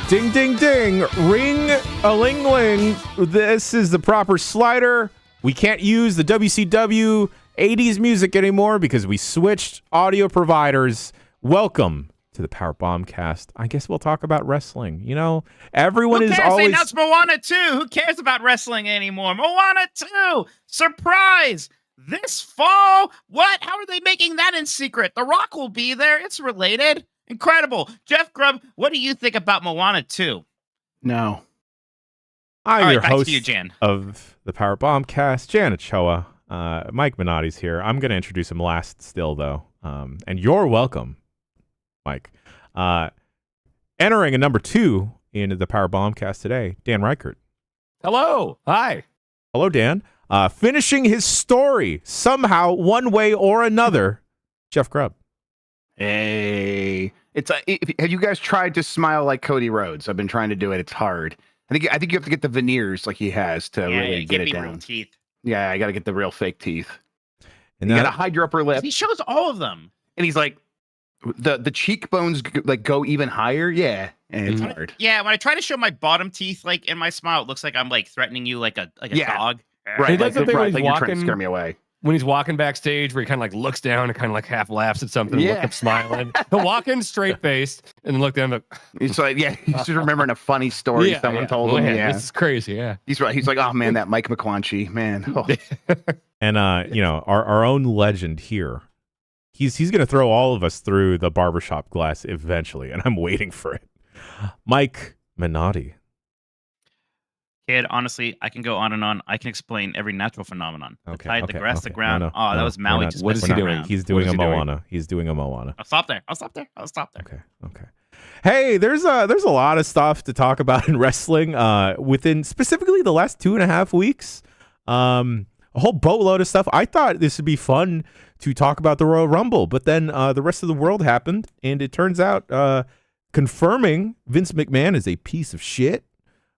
Ding, ding, ding. Ring-a-ling-ling. This is the proper slider. We can't use the WCW 80s music anymore because we switched audio providers. Welcome to the Power Bombcast. I guess we'll talk about wrestling. You know, everyone is always... They announced Moana 2. Who cares about wrestling anymore? Moana 2. Surprise. This fall? What? How are they making that in secret? The Rock will be there. It's related. Incredible. Jeff Grubb, what do you think about Moana 2? No. I'm your back to host you, Jan. of the Power Bombcast, Jan Ochoa. Mike Minotti's here. I'm going to introduce him last still, though. And you're welcome, Mike. Entering a number 2 into the Power Bombcast today, Dan Reichert. Hello. Hi. Hello, Dan. Finishing his story somehow, one way or another, Jeff Grubb. Hey, have you guys tried to smile like Cody Rhodes? I've been trying to do it. It's hard. I think you have to get the veneers like he has to really get it down. Real teeth. Yeah, I got to get the real fake teeth. And you got to hide your upper lip. He shows all of them, and he's like, the cheekbones like go even higher. Yeah, and it's hard. Yeah, when I try to show my bottom teeth like in my smile, it looks like I'm like threatening you like a dog. Right, He does something when he's you're trying to walking- scare me away. When he's walking backstage, where he kind of like looks down and kind of like half laughs at something, and look up smiling. He'll walk in straight faced and then look down. And He's like, he's just remembering a funny story someone told him. Yeah, this is crazy. Yeah, he's right. He's like, oh man, that Mike McClunchy, man. Oh. And you know, our own legend here. He's going to throw all of us through the barbershop glass eventually, and I'm waiting for it. Mike Minotti. Kid, honestly, I can go on and on. I can explain every natural phenomenon. The Okay, tide, the grass, the ground. No, that was Maui. Just What is he messing doing? around. He's doing What a is he doing? Moana. He's doing a Moana. I'll stop there. Okay. Hey, there's a lot of stuff to talk about in wrestling. Within specifically the last 2.5 weeks, a whole boatload of stuff. I thought this would be fun to talk about the Royal Rumble, but then the rest of the world happened, and it turns out confirming Vince McMahon is a piece of shit.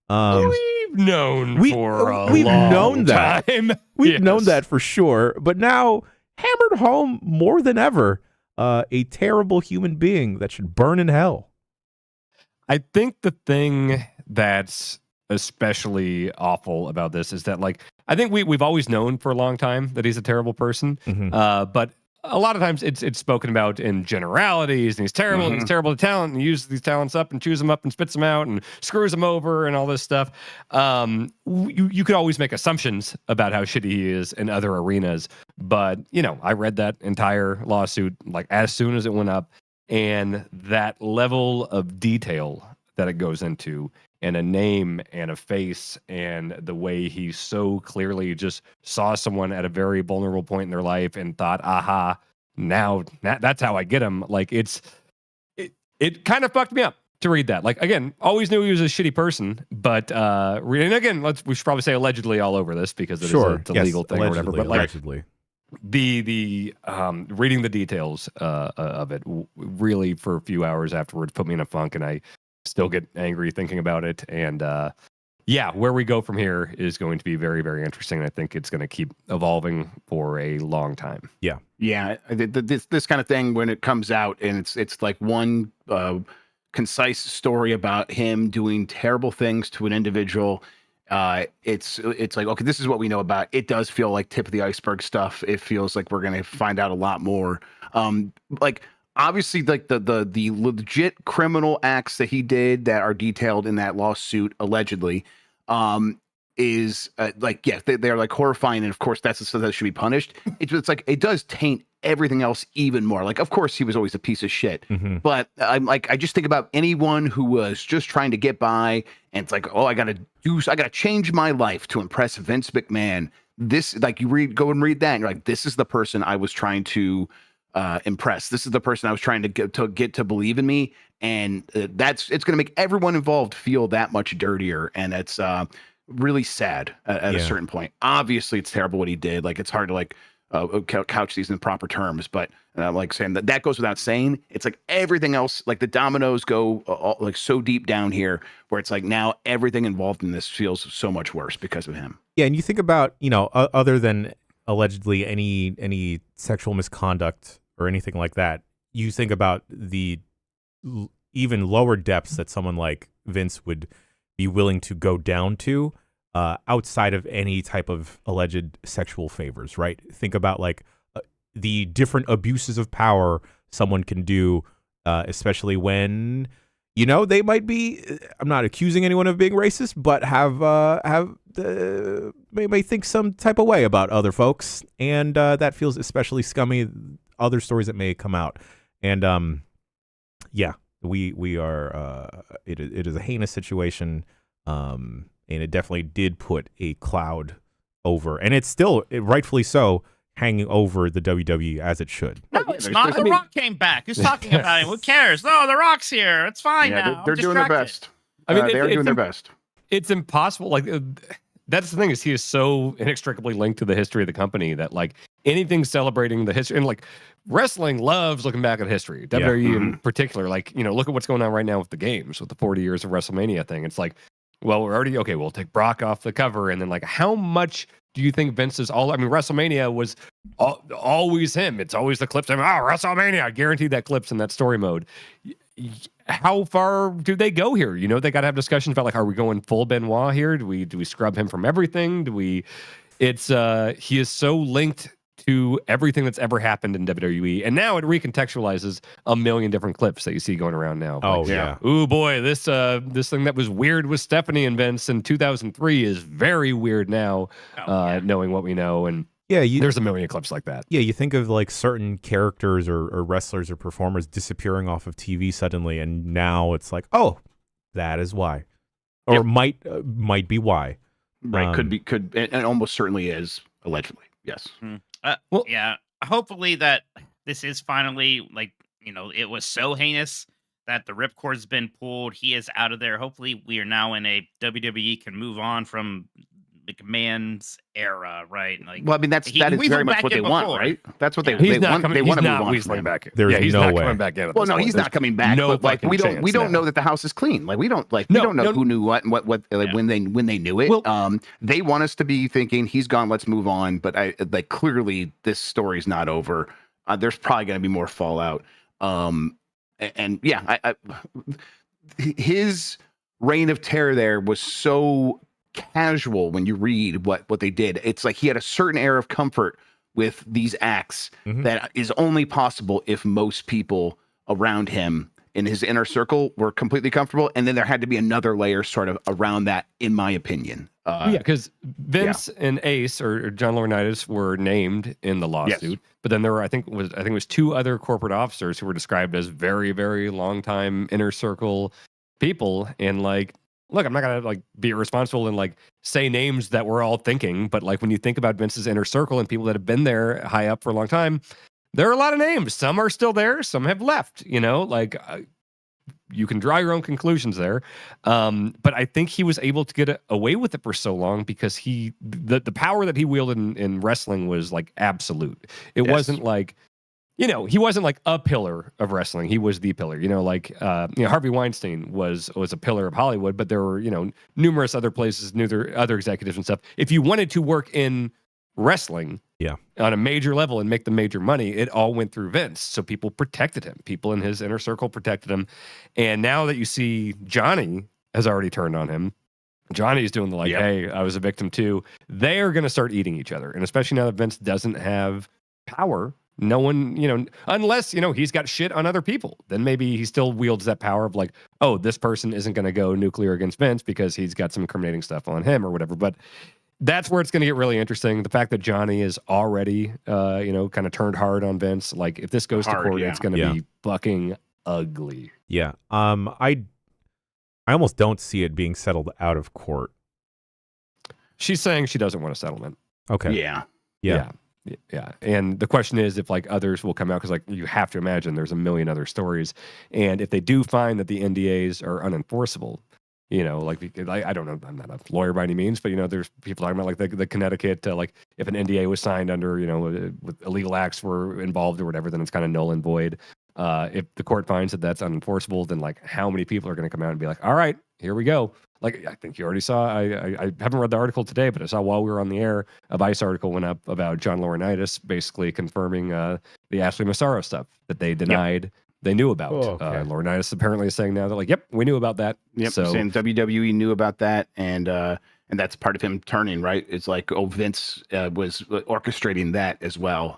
we've known for a we've long known that. time. We've known that for sure, but now hammered home more than ever. A terrible human being that should burn in hell. I think the thing that's especially awful about this is that, like, I think we've always known for a long time that he's a terrible person, but a lot of times it's spoken about in generalities, and he's terrible, and he's terrible to talent, and he uses these talents up and chews them up and spits them out and screws them over and all this stuff. You could always make assumptions about how shitty he is in other arenas, but, you know, I read that entire lawsuit like as soon as it went up, and that level of detail that it goes into, and a name and a face, and the way he so clearly just saw someone at a very vulnerable point in their life and thought, aha, now that's how I get him. Like, it kind of fucked me up to read that. Like, again, always knew he was a shitty person, but and again, we should probably say allegedly all over this because it's a legal thing or whatever. But like, allegedly. The reading the details of it really for a few hours afterwards put me in a funk, and I still get angry thinking about it. And where we go from here is going to be very, very interesting. I think it's going to keep evolving for a long time. Yeah. This kind of thing, when it comes out and it's like one concise story about him doing terrible things to an individual. It's like, okay, this is what we know about. It does feel like tip of the iceberg stuff. It feels like we're going to find out a lot more. Like, obviously, like the legit criminal acts that he did that are detailed in that lawsuit allegedly is they're like horrifying, and of course that's the stuff that should be punished. It's like it does taint everything else even more. Like, of course he was always a piece of shit, but I just think about anyone who was just trying to get by, and it's like, oh, I gotta change my life to impress Vince McMahon. This, like, go and read that, and you're like, this is the person I was trying to impress. This is the person I was trying to get to believe in me, and it's going to make everyone involved feel that much dirtier, and it's really sad at a certain point. Obviously, it's terrible what he did. Like, it's hard to like couch these in proper terms, but like saying that goes without saying. It's like everything else, like the dominoes go like so deep down here, where it's like now everything involved in this feels so much worse because of him. Yeah, and you think about, you know, other than allegedly any sexual misconduct or anything like that, you think about the even lower depths that someone like Vince would be willing to go down to outside of any type of alleged sexual favors, right? Think about like the different abuses of power someone can do, especially when, you know, they might be, I'm not accusing anyone of being racist, but may think some type of way about other folks. And that feels especially scummy. Other stories that may come out. And yeah, we are, it is a heinous situation. And it definitely did put a cloud over, and it's still, rightfully so, hanging over the WWE as it should. No, it's not. The Rock came back. Who's talking about him? Who cares? No, The Rock's here. It's fine now. They're doing their best. I mean, they're doing their best. It's impossible. Like, that's the thing, is he is so inextricably linked to the history of the company that like anything celebrating the history, and like wrestling loves looking back at history. WWE in particular, like, you know, look at what's going on right now with the games, with the 40 years of WrestleMania thing. It's like, well, we're already, okay, we'll take Brock off the cover. And then, like, how much do you think Vince is all, I mean, WrestleMania was always him. It's always the clips. WrestleMania, I guarantee that clips in that story mode. How far do they go here? You know, they got to have discussions about, like, are we going full Benoit here? Do we scrub him from everything? He is so linked to everything that's ever happened in WWE, and now it recontextualizes a million different clips that you see going around now. Oh, like, yeah. Ooh, boy, this thing that was weird with Stephanie and Vince in 2003 is very weird now, knowing what we know. And there's a million clips like that. Yeah, you think of like certain characters or wrestlers or performers disappearing off of TV suddenly, and now it's like, oh, that is why, or might be why. Right, could and almost certainly is, allegedly. Yes. Well, yeah. Hopefully that this is finally, like, you know, it was so heinous that the ripcord's been pulled. He is out of there. Hopefully we are now in a WWE can move on from McMahon's era, right? Like, well, I mean, that is very much what they want, right? That's what they want. They want to move on from him. Back. There's no way. Coming back in. Well, no, he's not coming back. No, but like we don't know that the house is clean. Like we don't know who knew what and what when they knew it. Well, they want us to be thinking he's gone. Let's move on. But clearly this story's not over. There's probably going to be more fallout. And yeah, his reign of terror there was so casual when you read what they did. It's like he had a certain air of comfort with these acts that is only possible if most people around him in his inner circle were completely comfortable, and then there had to be another layer sort of around that, in my opinion. Because Vince and Ace or John Laurinaitis were named in the lawsuit, but then there were I think it was two other corporate officers who were described as very, very long time inner circle people, and like, look, I'm not gonna like be irresponsible and like say names that we're all thinking, but like when you think about Vince's inner circle and people that have been there high up for a long time, there are a lot of names. Some are still there, some have left. You know, like you can draw your own conclusions there. But I think he was able to get away with it for so long because the power that he wielded in wrestling was like absolute. It wasn't like, you know, he wasn't like a pillar of wrestling. He was the pillar. You know, like Harvey Weinstein was a pillar of Hollywood, but there were, you know, numerous other places, other executives and stuff. If you wanted to work in wrestling on a major level and make the major money, it all went through Vince. So people protected him. People in his inner circle protected him. And now that you see Johnny has already turned on him, Johnny's doing the like, hey, I was a victim too. They are going to start eating each other. And especially now that Vince doesn't have power, no one, you know, unless, you know, he's got shit on other people, then maybe he still wields that power of like, oh, this person isn't going to go nuclear against Vince because he's got some incriminating stuff on him or whatever. But that's where it's going to get really interesting. The fact that Johnny is already, you know, kind of turned hard on Vince. Like, if this goes to court, it's going to be fucking ugly. Yeah. I almost don't see it being settled out of court. She's saying she doesn't want a settlement. Okay. Yeah. And the question is if like others will come out, because like you have to imagine there's a million other stories. And if they do find that the NDAs are unenforceable, you know, like I don't know, I'm not a lawyer by any means, but you know, there's people talking about like the Connecticut, like if an NDA was signed under, you know, with illegal acts were involved or whatever, then it's kind of null and void. If the court finds that that's unenforceable, then like how many people are going to come out and be like, all right, here we go. Like, I think you already saw, I haven't read the article today, but I saw while we were on the air, a Vice article went up about John Laurinaitis basically confirming the Ashley Massaro stuff that they denied they knew about. Oh, okay. Laurinaitis apparently is saying now that like, yep, we knew about that. Yep. So And WWE knew about that, and that's part of him turning, right? It's like, Vince was orchestrating that as well.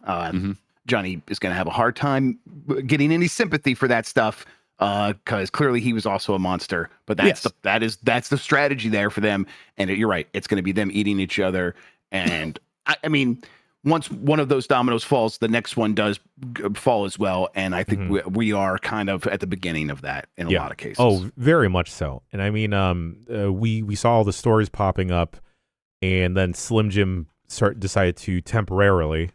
Johnny is going to have a hard time getting any sympathy for that stuff, because clearly he was also a monster. But that's that's the strategy there for them. And you're right, it's going to be them eating each other. And I mean, once one of those dominoes falls, the next one does fall as well. And I think we are kind of at the beginning of that in a lot of cases. Oh, very much so. And I mean, we saw all the stories popping up, and then Slim Jim decided to temporarily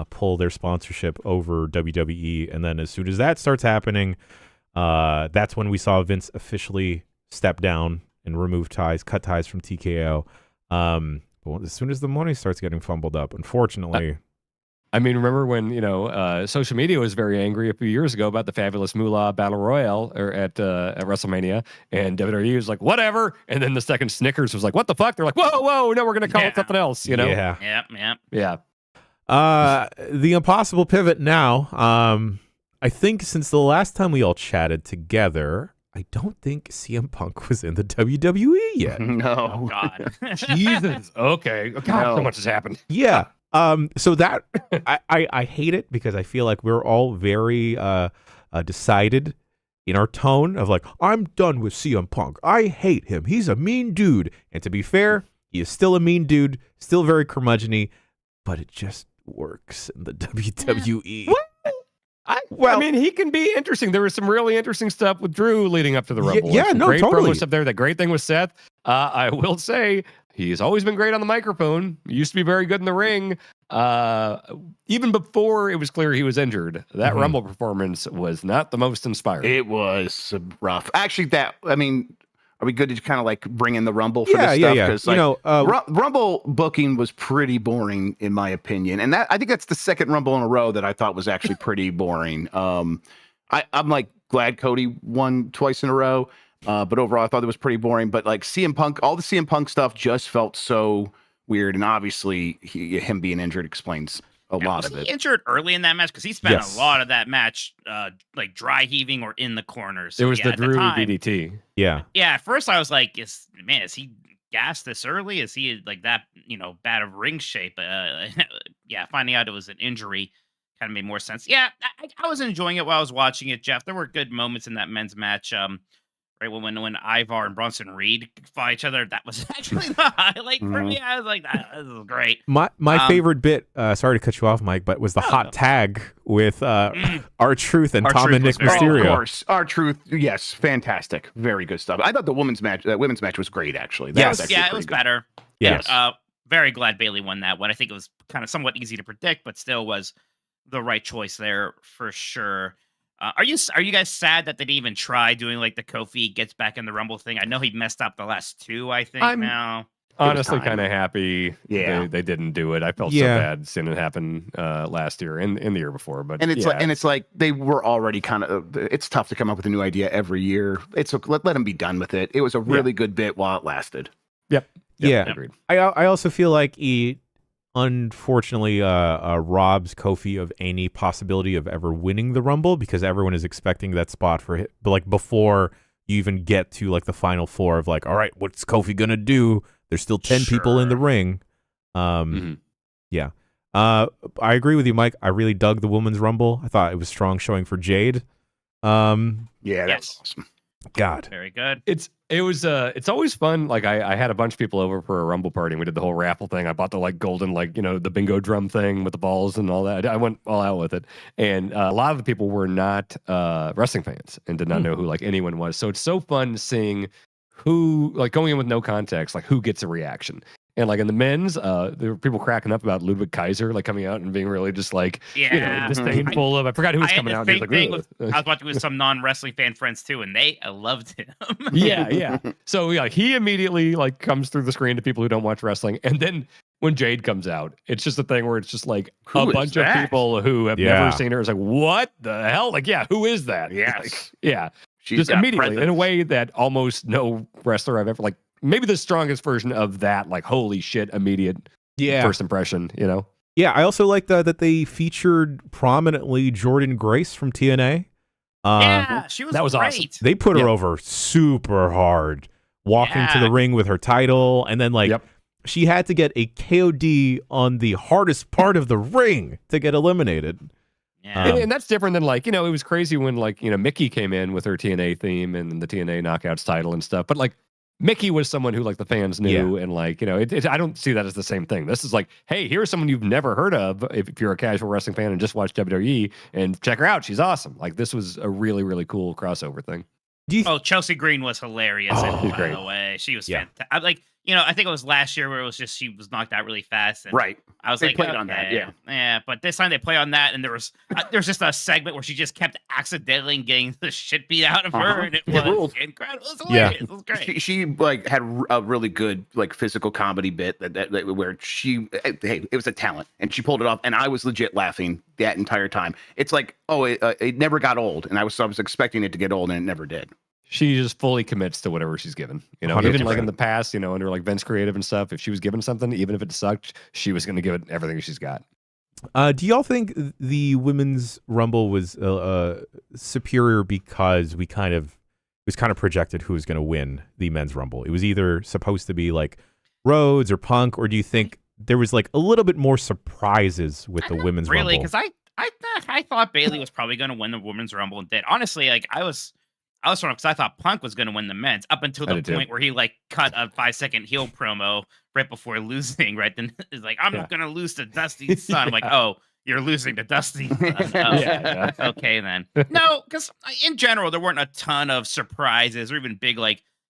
pull their sponsorship over WWE. And then as soon as that starts happening, that's when we saw Vince officially step down and remove ties, cut ties from TKO. But as soon as the money starts getting fumbled up, unfortunately. I mean, remember when, social media was very angry a few years ago about the Fabulous Moolah Battle Royale at WrestleMania, and WWE was like, whatever. And then the second Snickers was like, what the fuck? They're like, whoa, no, we're going to call it something else, Yeah. Yeah. The impossible pivot now. I think since the last time we all chatted together, I don't think CM Punk was in the WWE yet. No. Oh, God. Jesus. Okay. God, so much has happened. Yeah. So that I hate it because I feel like we're all very decided in our tone of like, I'm done with CM Punk. I hate him. He's a mean dude. And to be fair, he is still a mean dude, still very curmudgeon-y, but it just works in the WWE. What? I mean, he can be interesting. There was some really interesting stuff with Drew leading up to the Rumble. Yeah, no, great totally. promo stuff there. That great thing with Seth. I will say he's always been great on the microphone. He used to be very good in the ring. Even before it was clear he was injured, that Rumble performance was not the most inspiring. It was rough. Actually, are we good to kind of like bring in the Rumble for this stuff? Yeah. Because Rumble booking was pretty boring in my opinion, and I think that's the second Rumble in a row that I thought was actually pretty boring. I'm like glad Cody won twice in a row, but overall I thought it was pretty boring. But like CM Punk, all the CM Punk stuff just felt so weird, and obviously him being injured explains a lot of it. Was he injured early in that match? Because he spent a lot of that match like dry heaving or in the corners. It was the Drew DDT. Yeah. Yeah, at first I was like, is he gassed this early? Is he like that, bad of ring shape? Finding out it was an injury kind of made more sense. Yeah, I was enjoying it while I was watching it, Jeff. There were good moments in that men's match. Right when Ivar and Bronson Reed fought each other, that was actually the highlight for me. I was like, this is great. My favorite bit, sorry to cut you off, Mike, but was the hot tag with R-Truth and Tom and Nick Mysterio. Of course, R-Truth, yes, fantastic, very good stuff. I thought the women's match was great, actually. It was better. Yes, and, very glad Bayley won that one. I think it was kind of somewhat easy to predict, but still was the right choice there for sure. Are you guys sad that they didn't even try doing like the Kofi gets back in the Rumble thing? I know he messed up the last two. I think now. Honestly, kind of happy. Yeah, they didn't do it. I felt so bad seeing it happen last year and in the year before. But it's like they were already kind of. It's tough to come up with a new idea every year. Let them be done with it. It was a really good bit while it lasted. Yep. Yeah. Agreed. I also feel like he unfortunately robs Kofi of any possibility of ever winning the Rumble because everyone is expecting that spot for him. But like before you even get to like the final four of like, all right, what's Kofi gonna do? There's still 10 people in the ring. Yeah. I agree with you, Mike. I really dug the Women's Rumble. I thought it was strong showing for Jade. That's awesome. God. Very good. It's always fun. Like I had a bunch of people over for a Rumble party and we did the whole raffle thing. I bought the like golden, like, the bingo drum thing with the balls and all that. I went all out with it. And a lot of the people were not wrestling fans and did not know who like anyone was. So it's so fun seeing who, like going in with no context, like who gets a reaction. And like in the men's, there were people cracking up about Ludwig Kaiser, like coming out and being really just like, disdainful of. I forgot who was coming out. I was watching with some non-wrestling fan friends too, and they loved him. yeah. So he immediately like comes through the screen to people who don't watch wrestling, and then when Jade comes out, it's just a thing where it's just like a bunch of people who have never seen her. It's like, what the hell? Like, who is that? Yes. Like, she's just immediately in a way that almost no wrestler I've ever like. Maybe the strongest version of that, like, holy shit, immediate first impression, Yeah, I also like that they featured prominently Jordan Grace from TNA. Yeah, she was That was great. awesome. They put her Yep. over super hard, walking to Yeah. the ring with her title, and then Yep. she had to get a KOD on the hardest part of the ring to get eliminated. Yeah. And that's different than it was crazy when Mickey came in with her TNA theme and the TNA Knockouts title and stuff. But Mickey was someone who the fans knew, and I don't see that as the same thing. This is hey, here's someone you've never heard of if you're a casual wrestling fan and just watch WWE, and check her out. She's awesome. This was a really, really cool crossover thing. Chelsea Green was hilarious. By great. the way, she was Yeah. fantastic. I think it was last year where it was just she was knocked out really fast. And Right. I was They like, played on that, okay, yeah. But this time they play on that, and there was just a segment where she just kept accidentally getting the shit beat out of her, and it It was ruled. incredible. It was Yeah. hilarious. It was great. She had a really good physical comedy bit that where it was a talent and she pulled it off, and I was legit laughing that entire time. It's it never got old, and I was expecting it to get old, and it never did. She just fully commits to whatever she's given. Even 100%. in the past, under Vince Creative and stuff, if she was given something, even if it sucked, she was going to give it everything she's got. Do y'all think the women's rumble was superior because it was kind of projected who was going to win the men's rumble? It was either supposed to be Rhodes or Punk, or do you think there was a little bit more surprises with the women's Really, rumble? because I thought Bailey was probably going to win the women's rumble and did. Honestly, I was torn because I thought Punk was going to win the men's up until the point where he cut a 5-second heel promo right before losing. Right then, it's I'm going to lose to Dusty's son. I'm like, oh, you're losing to Dusty's son. Oh, okay then. No, because in general there weren't a ton of surprises or even big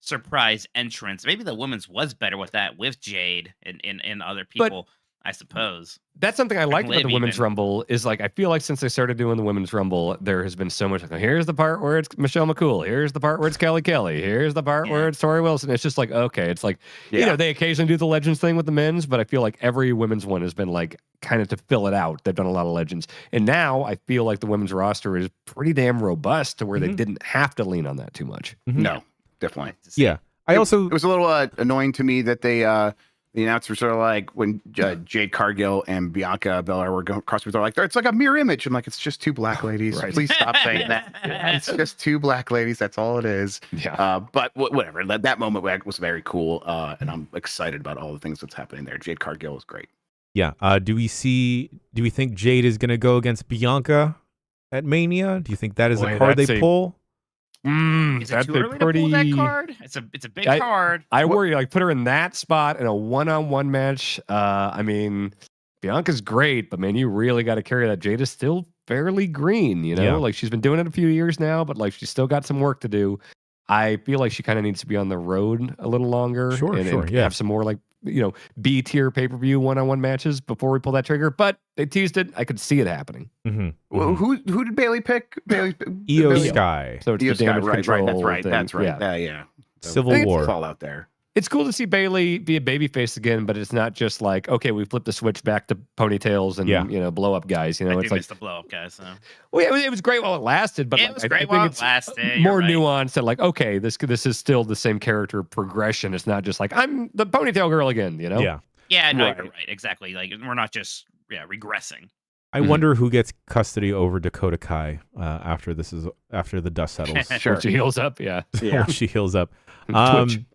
surprise entrance. Maybe the women's was better with that, with Jade and other people, I suppose. That's something I liked about the women's even. rumble is I feel like since they started doing the women's rumble, there has been so much here's the part where it's Michelle McCool, here's the part where it's Kelly Kelly, here's the part where it's Tori Wilson. It's just okay, it's they occasionally do the legends thing with the men's, but I feel like every women's one has been kind of to fill it out. They've done a lot of legends, and now I feel like the women's roster is pretty damn robust to where they didn't have to lean on that too much. No, definitely. Yeah. It was a little annoying to me that they the announcers are when Jade Cargill and Bianca Belair were going across the door, it's a mirror image. I'm it's just two black ladies. Right. Please stop saying that. It's just two black ladies. That's all it is. Yeah. But whatever. That moment was very cool, and I'm excited about all the things that's happening there. Jade Cargill is great. Yeah. Do we think Jade is going to go against Bianca at Mania? Do you think that is a card they pull? Is it too early to pull that card? It's a big card. I worry, put her in that spot in a one-on-one match. Bianca's great, but man, you really got to carry that. Jade is still fairly green, she's been doing it a few years now, but she's still got some work to do. I feel like she kind of needs to be on the road a little longer, and have some more B tier pay-per-view one-on-one matches before we pull that trigger. But they teased it. I could see it happening. Well, who did Bailey pick? Io Sky. So it's Io the damage Sky, control right. thing. That's right. Yeah. Civil War fallout there. It's cool to see Bailey be a babyface again, but it's not just okay, we flipped the switch back to ponytails and blow up guys. I it's do miss the blow up guys. So. Well, it was great while it lasted, but it was I great think while it's it lasted. more nuanced and okay, this is still the same character progression. It's not just I'm the ponytail girl again. Yeah, no, Right. you're right. Exactly. We're not just regressing. I wonder who gets custody over Dakota Kai after the dust settles. Sure. When she heals up. Yeah. When she heals up.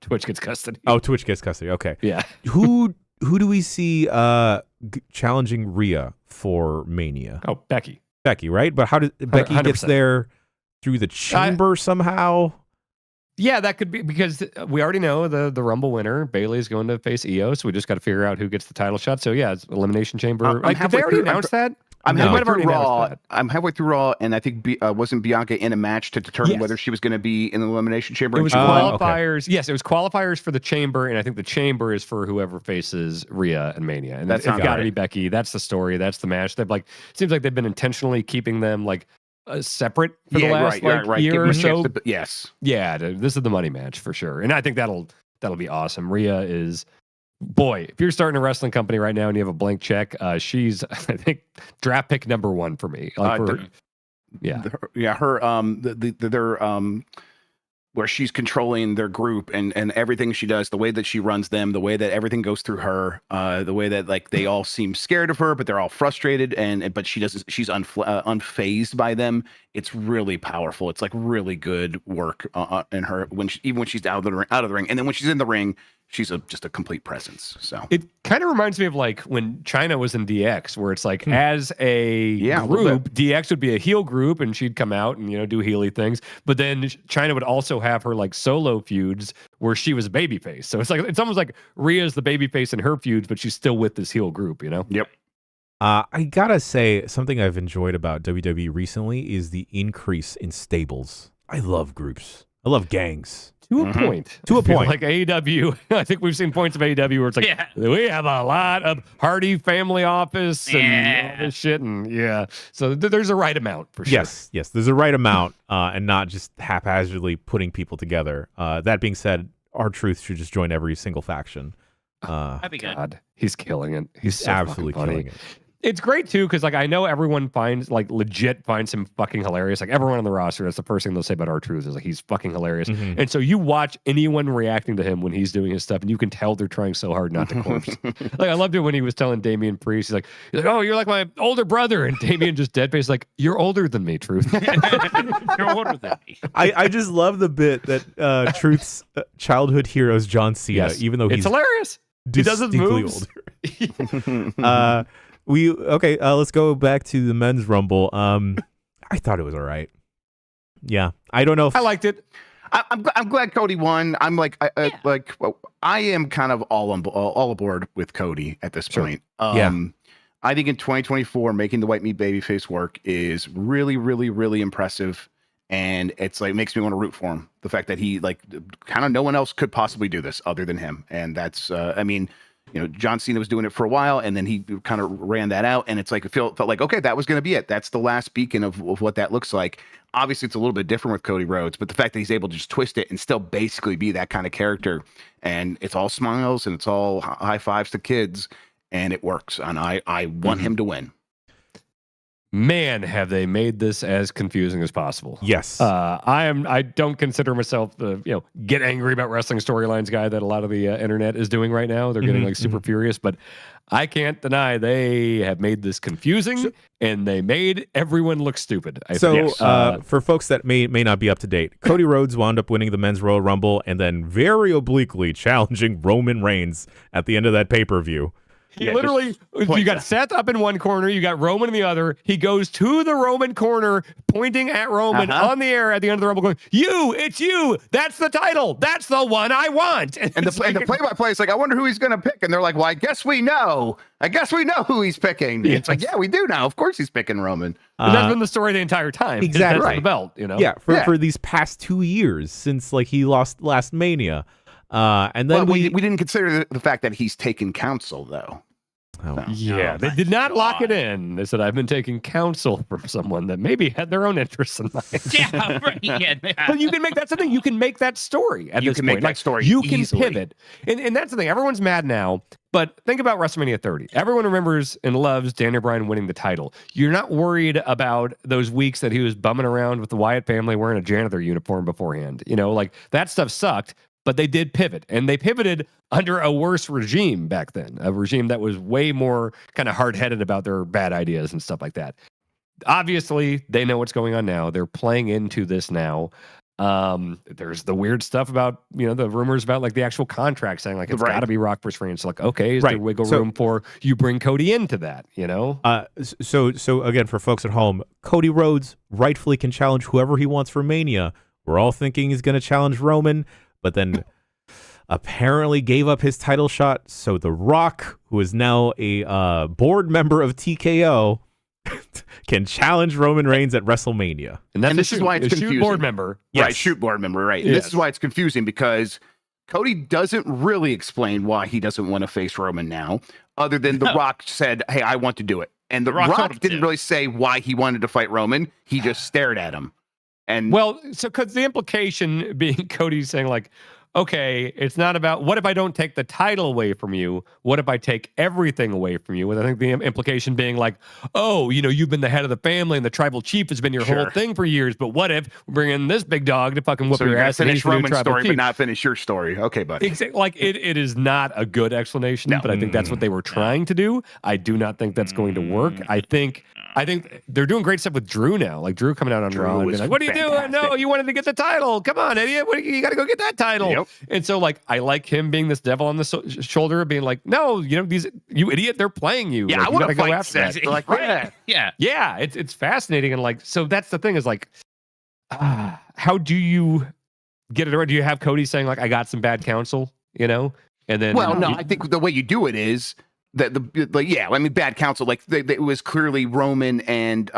Twitch gets custody. Oh, Twitch gets custody. Okay. Yeah. Who do we see challenging Rhea for Mania? Oh, Becky, right? But how did Becky 100%. gets there through the chamber somehow? Yeah, that could be because we already know the Rumble winner, Bailey's going to face Io, so we just got to figure out who gets the title shot. So yeah, it's Elimination Chamber. Did they already announce that? I'm No. halfway They through already announced Raw. that. I'm halfway through Raw, and I think wasn't Bianca in a match to determine Yes. whether she was going to be in the Elimination Chamber? It was and she won? qualifiers. Yes, it was qualifiers for the Chamber, and I think the Chamber is for whoever faces Rhea and Mania. And That it's sounds got to right. be Becky. That's the story. That's the match. They've it seems like they've been intentionally keeping them separate for the last right. year Give or them a chance so. yes. Yeah, this is the money match for sure, and I think that'll be awesome. Rhea is. Boy, if you're starting a wrestling company right now and you have a blank check, she's I think draft pick number 1 for me. Her where she's controlling their group and everything she does, the way that she runs them, the way that everything goes through her, the way that like they all seem scared of her, but they're all frustrated, but she's unfazed by them. It's really powerful. It's like really good work in her even when she's out of the ring, and then when she's in the ring, she's just a complete presence. So it kind of reminds me of like when China was in DX, where it's like as a group, DX would be a heel group, and she'd come out and do heely things. But then China would also have her like solo feuds where she was a babyface. So it's almost like Rhea's the babyface in her feuds, but she's still with this heel group. Yep. I gotta say, something I've enjoyed about WWE recently is the increase in stables. I love groups. I love gangs. To a point. To a point. Like AEW, I think we've seen points of AEW where it's like, we have a lot of Hardy family office and all this shit. And so there's a right amount for sure. Yes, there's a right amount and not just haphazardly putting people together. That being said, R-Truth should just join every single faction. That'd be good. God, he's killing it. He's so absolutely killing it. It's great too, because like I know everyone legit finds him fucking hilarious. Like everyone on the roster, that's the first thing they'll say about R-Truth is like he's fucking hilarious. And so you watch anyone reacting to him when he's doing his stuff, and you can tell they're trying so hard not to corpse. Like I loved it when he was telling Damian Priest, he's like, "Oh, you're like my older brother," and Damian just dead face like, "You're older than me, Truth." You're older than me. I just love the bit that Truth's childhood hero is John Cena, even though he's hilarious. He does his moves. Older. Let's go back to the men's rumble. I thought it was all right. Yeah, I don't know if I liked it. I'm glad Cody won. I'm like I am kind of all aboard with Cody at this point. I think in 2024 making the white meat babyface work is really, really, really impressive, and it's like makes me want to root for him. The fact that he like kind of no one else could possibly do this other than him, and that's John Cena was doing it for a while, and then he kind of ran that out, and it's like it felt like, okay, that was going to be it. That's the last beacon of what that looks like. Obviously, it's a little bit different with Cody Rhodes, but the fact that he's able to just twist it and still basically be that kind of character, and it's all smiles and it's all high fives to kids, and it works, and I want him to win. Man, have they made this as confusing as possible? Yes. I don't consider myself the get angry about wrestling storylines guy that a lot of the internet is doing right now. They're getting like super furious, but I can't deny they have made this confusing and they made everyone look stupid. For folks that may not be up to date, Cody Rhodes wound up winning the men's Royal Rumble and then very obliquely challenging Roman Reigns at the end of that pay-per-view. He literally, you got Seth up in one corner, you got Roman in the other. He goes to the Roman corner, pointing at Roman on the air at the end of the Rumble, going, it's you. That's the title. That's the one I want. And the play-by-play is like, I wonder who he's going to pick. And they're like, well, I guess we know who he's picking. Yes. It's like, yeah, we do now. Of course he's picking Roman. That's been the story the entire time. Exactly. That's the belt, Yeah, for these past 2 years since like he lost last Mania. And then we didn't consider the fact that he's taken counsel, though. They did not lock it in. They said, I've been taking counsel from someone that maybe had their own interests in mind. But you can make that's the thing. You can make that story at this point. That story you easily. Can pivot. And that's the thing. Everyone's mad now. But think about WrestleMania 30. Everyone remembers and loves Daniel Bryan winning the title. You're not worried about those weeks that he was bumming around with the Wyatt family wearing a janitor uniform beforehand. Like that stuff sucked. But they did pivot, and they pivoted under a worse regime back then, a regime that was way more kind of hard-headed about their bad ideas and stuff like that. Obviously, they know what's going on now. They're playing into this now. There's the weird stuff about, the rumors about like the actual contract saying like it's got to be Rock versus Reigns. So like, okay, is there wiggle room for you bring Cody into that, So again, for folks at home, Cody Rhodes rightfully can challenge whoever he wants for Mania. We're all thinking he's going to challenge Roman, but then apparently gave up his title shot. So The Rock, who is now a board member of TKO, can challenge Roman Reigns at WrestleMania. And this is why it's confusing. Shoot board member. Yes. Right, shoot board member, right. Yes. This is why it's confusing, because Cody doesn't really explain why he doesn't want to face Roman now, other than The Rock said, hey, I want to do it. And The Rock didn't really say why he wanted to fight Roman. He just stared at him. And because the implication being Cody saying like, okay, it's not about what if I don't take the title away from you? What if I take everything away from you? And I think the implication being like, oh, you've been the head of the family and the tribal chief has been your whole thing for years. But what if we bring in this big dog to fucking whoop your ass? Finish Roman's story, chief? but not finish your story. Okay, buddy. Exactly. Like it is not a good explanation, but I think that's what they were trying to do. I do not think that's going to work. I think they're doing great stuff with Drew now. Like Drew coming out on Raw and being like, "What are you doing? No, you wanted to get the title. Come on, idiot! You got to go get that title." Yep. And so, like, I like him being this devil on the shoulder, being like, "No, you idiot, they're playing you. Yeah, like, I want to go fight after Seth. that." They're like, Yeah. It's fascinating, and like, so that's the thing is like, how do you get it right? Do you have Cody saying like, "I got some bad counsel," and then I think the way you do it is that bad counsel. Like it was clearly Roman and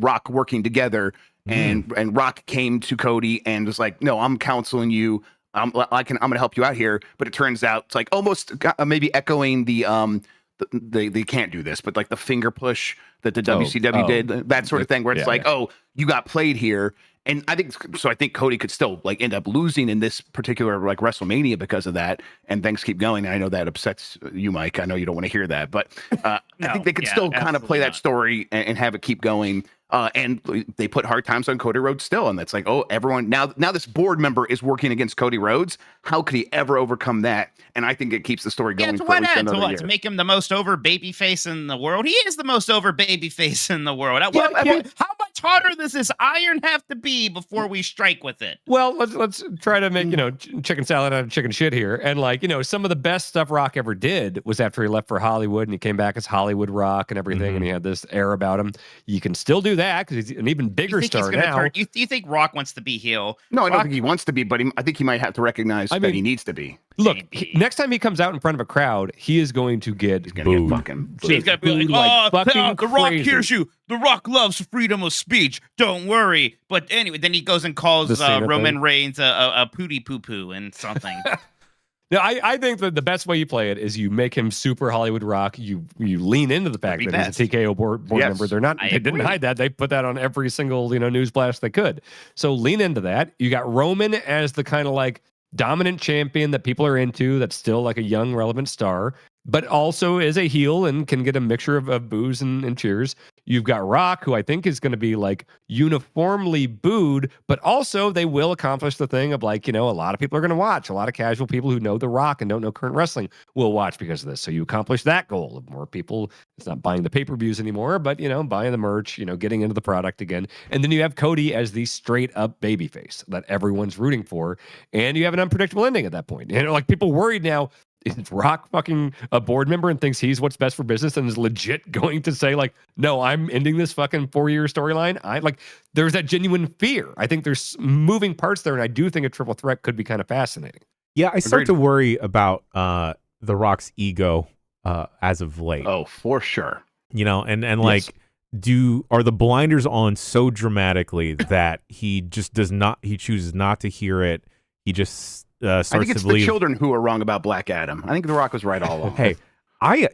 Rock working together, and Rock came to Cody and was like, "No, I'm counseling you. I'm gonna help you out here." But it turns out it's like almost maybe echoing they can't do this, but like the finger push that the WCW did, that sort of thing, where it's oh, you got played here. And I think Cody could still like end up losing in this particular like WrestleMania because of that. And things keep going. I know that upsets you, Mike. I know you don't want to hear that, but I think they could still kind of play that story and have it keep going. And they put hard times on Cody Rhodes still, and that's like, oh, everyone now this board member is working against Cody Rhodes. How could he ever overcome that? And I think it keeps the story going for at least another year. To make him the most over babyface in the world. He is the most over babyface in the world. How much harder does this iron have to be before we strike with it? Well, let's try to make chicken salad out of chicken shit here. And like some of the best stuff Rock ever did was after he left for Hollywood and he came back as Hollywood Rock and everything, and he had this air about him. You can still do that because he's an even bigger star now. You think Rock wants to be heel? No, I don't think he wants to be, but I think he might have to recognize that he needs to be. Look, next time he comes out in front of a crowd, he is going to get booed. Fucking he's going to be like, The Rock hears you. The Rock loves freedom of speech. Don't worry. But anyway, then he goes and calls Roman Reigns a pooty poo-poo and something. No, I think that the best way you play it is you make him super Hollywood Rock. You lean into the fact that he's a TKO board member. They didn't hide that. They put that on every single news blast they could. So lean into that. You got Roman as the kind of like dominant champion that people are into. That's still like a young relevant star, but also is a heel and can get a mixture of boos and cheers. You've got Rock, who I think is going to be like uniformly booed, but also they will accomplish the thing of like, a lot of people are going to watch. A lot of casual people who know The Rock and don't know current wrestling will watch because of this. So you accomplish that goal of more people. It's not buying the pay-per-views anymore, but, buying the merch, getting into the product again. And then you have Cody as the straight up babyface that everyone's rooting for. And you have an unpredictable ending at that point. Like people worried now, is Rock fucking a board member and thinks he's what's best for business and is legit going to say like, no, I'm ending this fucking 4-year storyline? There's that genuine fear. I think there's moving parts there, and I do think a triple threat could be kind of fascinating. Yeah, I start to worry about The Rock's ego as of late. Oh, for sure. And like, are the blinders on so dramatically that he just he chooses not to hear it. He just starts I think it's to believe the children who are wrong about Black Adam. I think The Rock was right all along. Hey,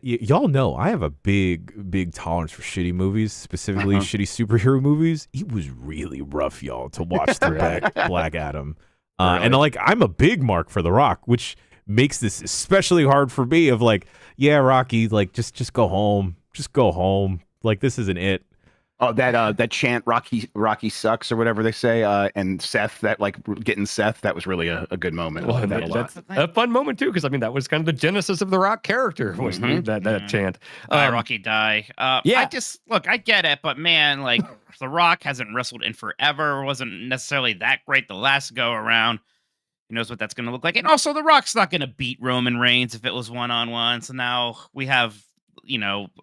y'all know I have a big tolerance for shitty movies, specifically shitty superhero movies. It was really rough, y'all, to watch through Black Adam. Really? And like, I'm a big mark for The Rock, which makes this especially hard for me of like, yeah, Rocky, like just go home. Just go home. Like, this isn't it. Oh, that chant, Rocky sucks, or whatever they say, and Seth, that like getting Seth, that was really a good moment. Well, that's a fun moment too, because I mean that was kind of the genesis of the Rock character, was that chant. Rocky die. Yeah. I get it, but man, like The Rock hasn't wrestled in forever. Wasn't necessarily that great the last go around. Who knows what that's going to look like? And also, The Rock's not going to beat Roman Reigns if it was 1-on-1. So now we have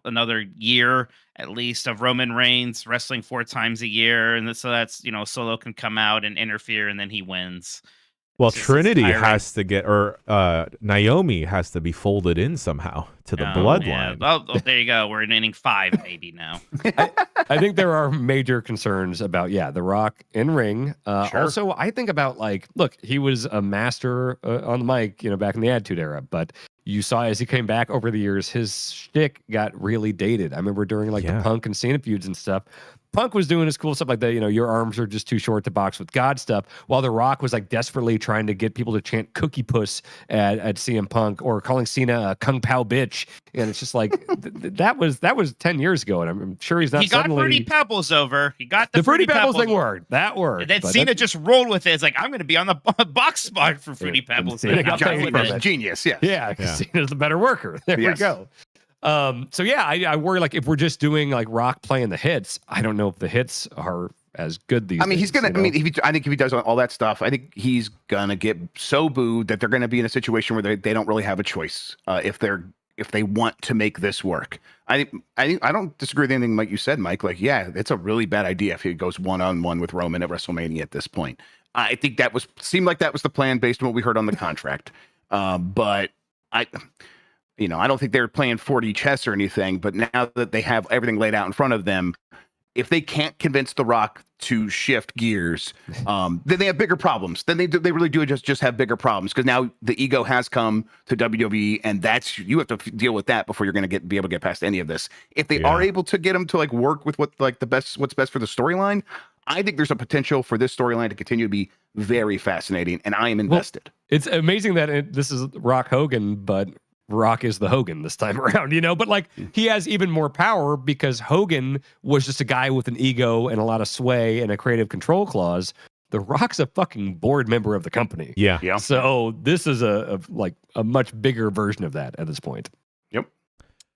another year at least of Roman Reigns wrestling 4 times a year, and so that's Solo can come out and interfere, and then he wins. Well, Trinity has to get, or Naomi has to be folded in somehow to the bloodline. Yeah. Oh, there you go. We're in inning 5 maybe now. I think there are major concerns about The Rock in ring. Sure. Also, I think about look, he was a master on the mic, back in the Attitude Era, but you saw as he came back over the years, his shtick got really dated. I remember during the Punk and Cena feuds and stuff, Punk was doing his cool stuff like that, your arms are just too short to box with God stuff, while The Rock was like desperately trying to get people to chant cookie puss at CM Punk or calling Cena a kung pao bitch. And it's just like, that was 10 years ago. And I'm sure he's not He got suddenly... Fruity Pebbles over. He got the Fruity Pebbles thing worked. That worked. And then Cena just rolled with it. It's like, I'm going to be on the box spot for Fruity Pebbles. Cena got paid for it. Genius, yes. Yeah, because Cena's the better worker. There we go. So yeah, I worry like if we're just doing like Rock playing the hits, I don't know if the hits are as good these days. He's gonna. I think if he does all that stuff, I think he's gonna get so booed that they're gonna be in a situation where they don't really have a choice if they want to make this work. I don't disagree with anything like you said, Mike. Like, yeah, it's a really bad idea if he goes one-on-one with Roman at WrestleMania at this point. I think seemed like that was the plan based on what we heard on the contract. But I don't think they're playing 4D chess or anything, but now that they have everything laid out in front of them, if they can't convince The Rock to shift gears, then they have bigger problems. Then they really do just have bigger problems, because now the ego has come to WWE, and you have to deal with that before you're going to be able to get past any of this. If they are able to get them to like work with what's best for the storyline, I think there's a potential for this storyline to continue to be very fascinating, and I am invested. Well, it's amazing that this is Rock Hogan, but Rock is the Hogan this time around, but like he has even more power because Hogan was just a guy with an ego and a lot of sway and a creative control clause. The Rock's a fucking board member of the company. Yeah. So this is a much bigger version of that at this point. Yep.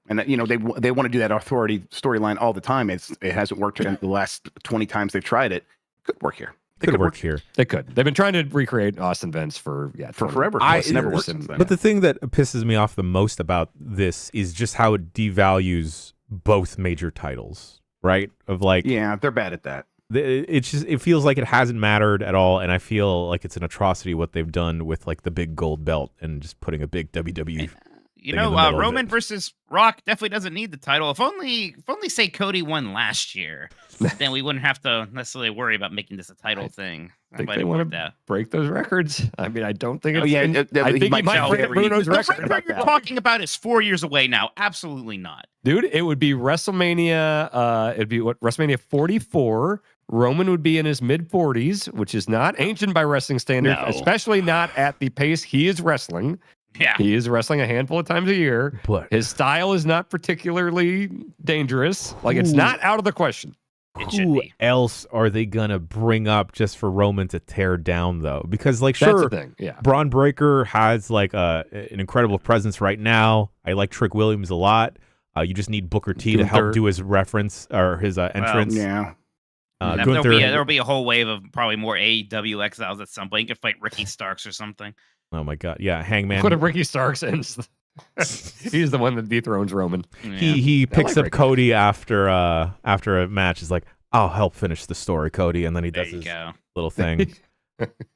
And they want to do that authority storyline all the time. It hasn't worked in the last 20 times they've tried it. Could work here. Could work here. They could. They've been trying to recreate Austin Vince for forever. It's never worked since then. But the thing that pisses me off the most about this is just how it devalues both major titles, right? Of like, yeah, they're bad at that. It feels like it hasn't mattered at all, and I feel like it's an atrocity what they've done with like the big gold belt and just putting a big WWE. Roman versus Rock definitely doesn't need the title. If only say Cody won last year, then we wouldn't have to necessarily worry about making this a title thing. I think they want to break those records. I mean, I don't think. I think he might break Bruno's record. The record you're talking about is 4 years away now. Absolutely not, dude. It would be WrestleMania. It'd be WrestleMania 44. Roman would be in his mid-40s, which is not ancient by wrestling standards, especially not at the pace he is wrestling. Yeah. He is wrestling a handful of times a year. But his style is not particularly dangerous. Like, it's not out of the question. Who else are they gonna bring up just for Roman to tear down, though? Because, like, That's sure, the thing. Yeah. Braun Breaker has like an incredible presence right now. I like Trick Williams a lot. You just need Booker T to help do his reference or his entrance. There'll be a whole wave of probably more AEW exiles at some point. You can fight Ricky Starks or something. Oh my God! Yeah, Hangman. What if Ricky Starks ends? He's the one that dethrones Roman. Yeah. He picks up Cody after a match. He's like, "I'll help finish the story, Cody," and then he does his little thing.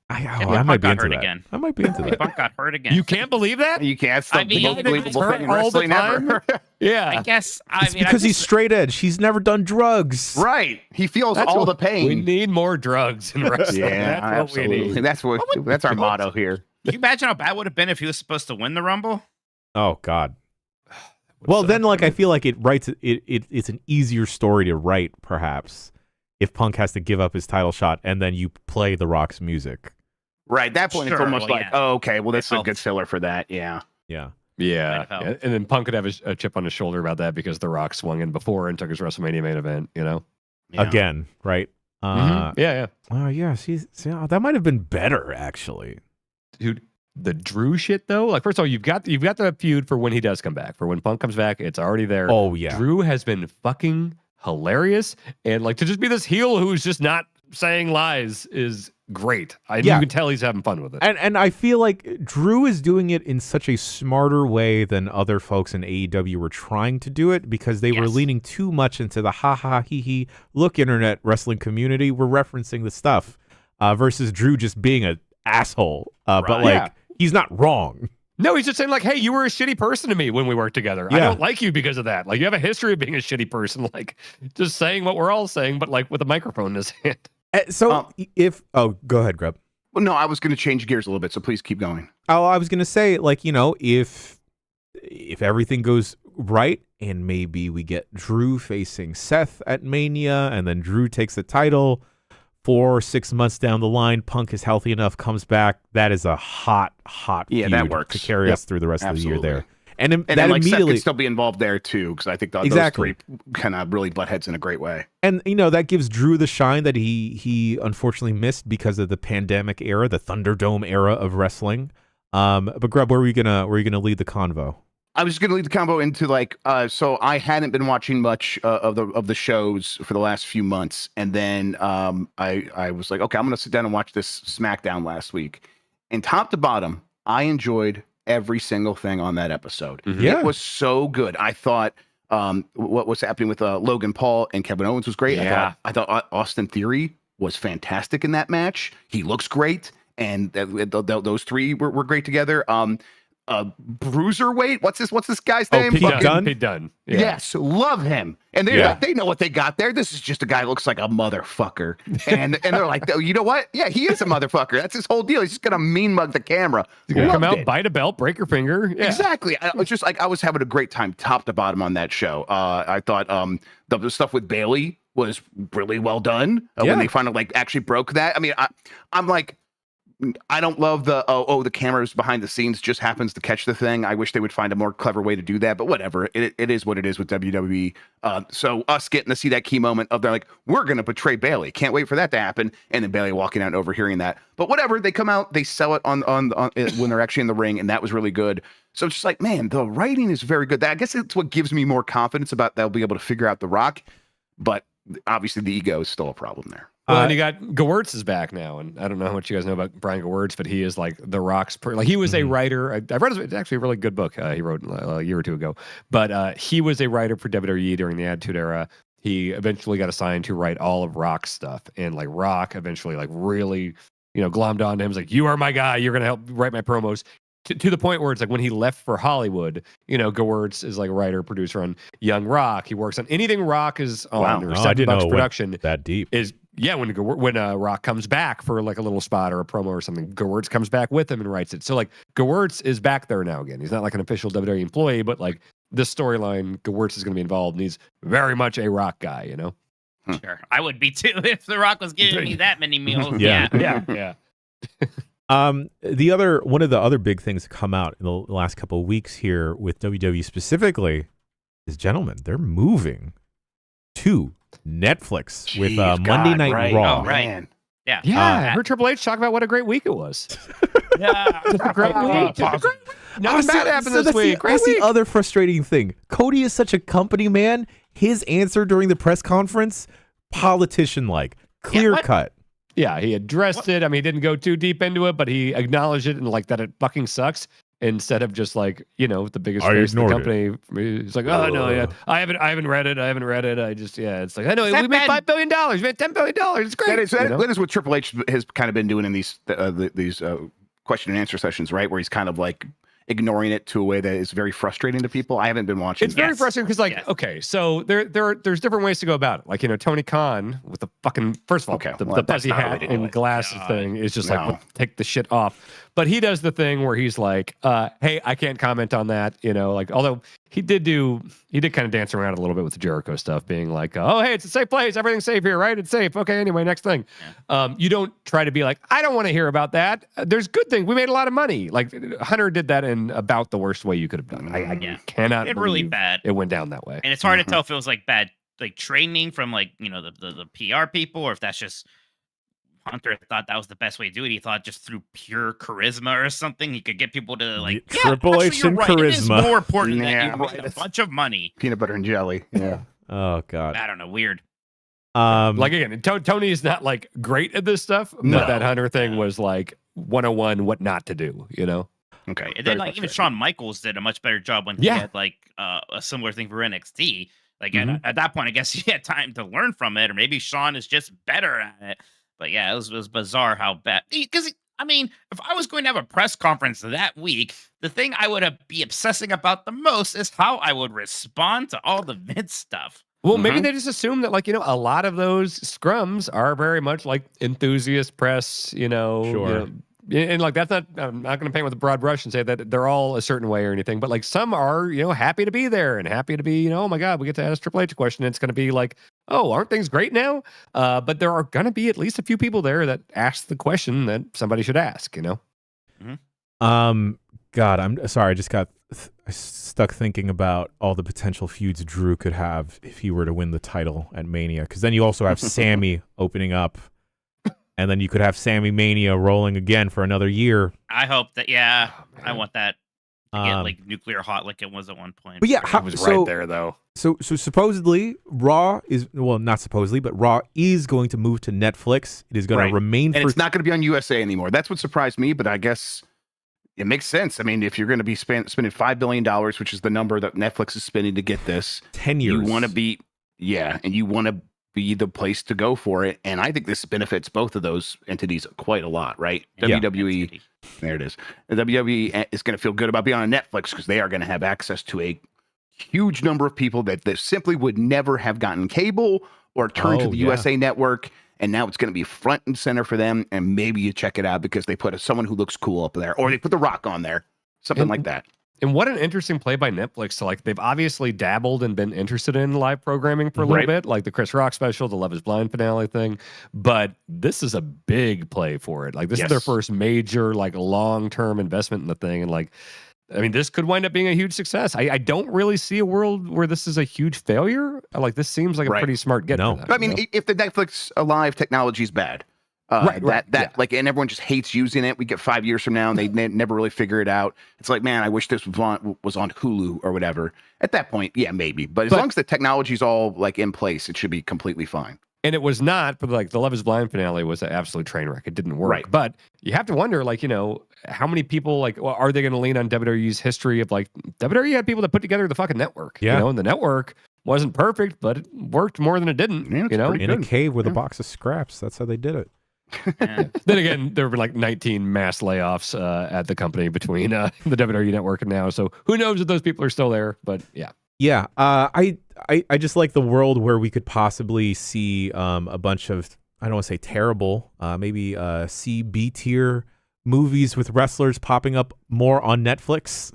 I might be into that. Again. I might be into that. Punk got hurt again. You can't believe that? You can't. It's the most believable thing in wrestling ever. Yeah. I guess. Because he's straight edge. He's never done drugs. Right. He feels all the pain. We need more drugs in wrestling. Yeah, that's what we need. That's our motto here. Can you imagine how bad it would have been if he was supposed to win the Rumble? Oh God. Well, then, like, I feel like it's an easier story to write, perhaps, if Punk has to give up his title shot and then you play The Rock's music. Right. At that point, it's almost okay, well, that's a good filler for that. Yeah. Yeah. Yeah. And then Punk could have a chip on his shoulder about that because The Rock swung in before and took his WrestleMania main event, Yeah. Again, right? Yeah. Oh, yeah. That might have been better, actually. Dude, the Drew shit, though, like, first of all, you've got the feud for when he does come back. For when Punk comes back, it's already there. Oh, yeah. Drew has been fucking hilarious. And, like, to just be this heel who's just not saying lies is great. You can tell he's having fun with it. And I feel like Drew is doing it in such a smarter way than other folks in AEW were trying to do it, because they were leaning too much into the ha he he, look, internet wrestling community, we're referencing the stuff, versus Drew just being an asshole. But he's not wrong. No, he's just saying, like, hey, you were a shitty person to me when we worked together. I don't like you because of that. Like, you have a history of being a shitty person. Like, just saying what we're all saying, but like with a microphone in his hand. So go ahead, Grub. Well, no, I was going to change gears a little bit, so please keep going. Oh, I was going to say, like, if everything goes right and maybe we get Drew facing Seth at Mania, and then Drew takes the title. 4 or 6 months down the line, Punk is healthy enough, comes back. That is a hot feud that works. to carry us through the rest Absolutely. of the year there. And And that then, like, Seth immediately could still be involved there too, because I think those Exactly. three kind of really butt heads in a great way. And that gives Drew the shine that he unfortunately missed because of the pandemic era, the Thunderdome era of wrestling. But Grub, where are you gonna lead the convo? I was just going to lead the combo into so I hadn't been watching much of the shows for the last few months, and then I was like, okay, I'm going to sit down and watch this SmackDown last week, and top to bottom, I enjoyed every single thing on that episode. Yeah. It was so good. I thought what was happening with Logan Paul and Kevin Owens was great. Yeah. I thought Austin Theory was fantastic in that match. He looks great, and those three were great together. Bruiserweight. What's this guy's name? Pete Dunne? Pete Dunne. Yeah. Yes, love him. And they know what they got there. This is just a guy who looks like a motherfucker. And they're like, oh, you know what? Yeah, he is a motherfucker. That's his whole deal. He's just gonna mean mug the camera. He's gonna come Loved out, it. bite a belt, break your finger. Yeah. Exactly. I was just like, I was having a great time, top to bottom, on that show. I thought the stuff with Bailey was really well done when they finally actually broke that. I mean, I'm like, I don't love the cameras behind the scenes just happens to catch the thing. I wish they would find a more clever way to do that, but whatever. It is what it is with WWE. So us getting to see that key moment of they're like, we're going to betray Bailey. Can't wait for that to happen. And then Bailey walking out and overhearing that. But whatever, they come out, they sell it on when they're actually in the ring, and that was really good. So it's just like, man, the writing is very good. I guess it's what gives me more confidence about they'll be able to figure out The Rock. But obviously the ego is still a problem there. Well, and you got Gewurz is back now, and I don't know how much you guys know about Brian Gewurz, but he is like The Rock's. He was a writer. I read it's actually a really good book he wrote a year or two ago. But he was a writer for WWE during the Attitude Era. He eventually got assigned to write all of Rock's stuff, and Rock eventually really glommed on to him. He's like, "You are my guy. You're gonna help write my promos." To the point where it's like when he left for Hollywood, Gewurz is like a writer, producer on Young Rock. He works on anything Rock is on or I didn't know it production. went that deep. When Rock comes back for like a little spot or a promo or something, Gewurz comes back with him and writes it. So Gewurz is back there now again. He's not like an official WWE employee, but this storyline, Gewurz is going to be involved, and he's very much a Rock guy. Sure, I would be too if The Rock was giving me that many meals. Yeah. Yeah. One of the other big things to come out in the last couple of weeks here with WWE specifically is, gentlemen, they're moving to Netflix with Monday Night Raw. Oh, right. Yeah. I heard Triple H talk about what a great week it was. Yeah. Just a great week. Nothing bad happened this week. That's the other frustrating thing. Cody is such a company man. His answer during the press conference, politician-like, clear-cut. Yeah, he addressed it. I mean, he didn't go too deep into it, but he acknowledged it and that it fucking sucks. Instead of just the biggest face of the company, he's like, oh no, yeah, I haven't read it. I just, it's like, I know we made $5 billion, we made $10 billion. It's great. That is what Triple H has kind of been doing in these question and answer sessions, right? Where he's kind of ignoring it to a way that is very frustrating to people. I haven't been watching. It's very frustrating because, okay, so there's different ways to go about it. Tony Khan with the fucking first of all, the fuzzy hat and glasses thing is just take the shit off. But he does the thing where he's like, hey, I can't comment on that. Although he did kind of dance around a little bit with the Jericho stuff, being like, oh, hey, it's a safe place. Everything's safe here, right? It's safe. Okay, anyway, next thing. Yeah. You don't try to be like, I don't want to hear about that. There's good things. We made a lot of money. Hunter did that in about the worst way you could have done. I cannot believe really bad. It went down that way. And it's hard to tell if it was bad training from the PR people, or if that's just Hunter thought that was the best way to do it. He thought just through pure charisma or something, he could get people to Triple H and right. charisma. It is more important that you made a bunch of money. Peanut butter and jelly. Yeah. Oh God. I don't know. Weird. Again, Tony is not great at this stuff, but that Hunter thing was 101 what not to do. Okay. And then even Shawn Michaels did a much better job when he had a similar thing for NXT. At that point, I guess he had time to learn from it, or maybe Shawn is just better at it. But yeah, it was bizarre how bad. Because if I was going to have a press conference that week, the thing I would be obsessing about the most is how I would respond to all the Vince stuff. Well, maybe they just assume that a lot of those scrums are very much enthusiast press. Sure. And like that's not, I'm not going to paint with a broad brush and say that they're all a certain way or anything, but like some are, happy to be there and happy to be, oh my God, we get to ask Triple H a question. And it's going to be like, oh, aren't things great now? But there are going to be at least a few people there that ask the question that somebody should ask, God, I'm sorry. I just got stuck thinking about all the potential feuds Drew could have if he were to win the title at Mania. Because then you also have Sammy opening up. And then you could have Sammy Mania rolling again for another year. I hope that, I want that to get like nuclear hot like it was at one point. But yeah, It was right there though. So supposedly Raw is, well, not supposedly, but Raw is going to move to Netflix. It is going to remain and it's not going to be on USA anymore. That's what surprised me, but I guess it makes sense. I mean, if you're going to be spending $5 billion, which is the number that Netflix is spending to get this, 10 years. You want to be, and you want to be the place to go for it. And I think this benefits both of those entities quite a lot, right? Yeah. WWE, there it is. The WWE is going to feel good about being on Netflix because they are going to have access to a huge number of people that simply would never have gotten cable or turned to the USA Network. And now it's going to be front and center for them. And maybe you check it out because they put someone who looks cool up there, or they put The Rock on there, something like that. And what an interesting play by Netflix. So, like, they've obviously dabbled and been interested in live programming for a little bit, like the Chris Rock special, the Love is Blind finale thing. But this is a big play for it. Like, this is their first major, like, long-term investment in the thing. And, like, I mean, this could wind up being a huge success. I don't really see a world where this is a huge failure. Like, this seems like a pretty smart get. No. For them, but I mean, if the Netflix Live technology is bad, like, and everyone just hates using it. We get 5 years from now and they never really figure it out. It's like, man, I wish this was on Hulu or whatever. At that point, yeah, maybe. But as long as the technology's all like in place, it should be completely fine. And it was not, but like the Love is Blind finale was an absolute train wreck. It didn't work. Right. But you have to wonder, like, how many people, like, well, are they going to lean on WWE's history of, like, WWE had people that put together the fucking network, and the network wasn't perfect, but it worked more than it didn't, In a cave with a box of scraps. That's how they did it. Then again, there were like 19 mass layoffs at the company between the WWE network and now. So who knows if those people are still there, but yeah. Yeah, I just like the world where we could possibly see a bunch of, I don't want to say terrible, maybe C, B tier movies with wrestlers popping up more on Netflix.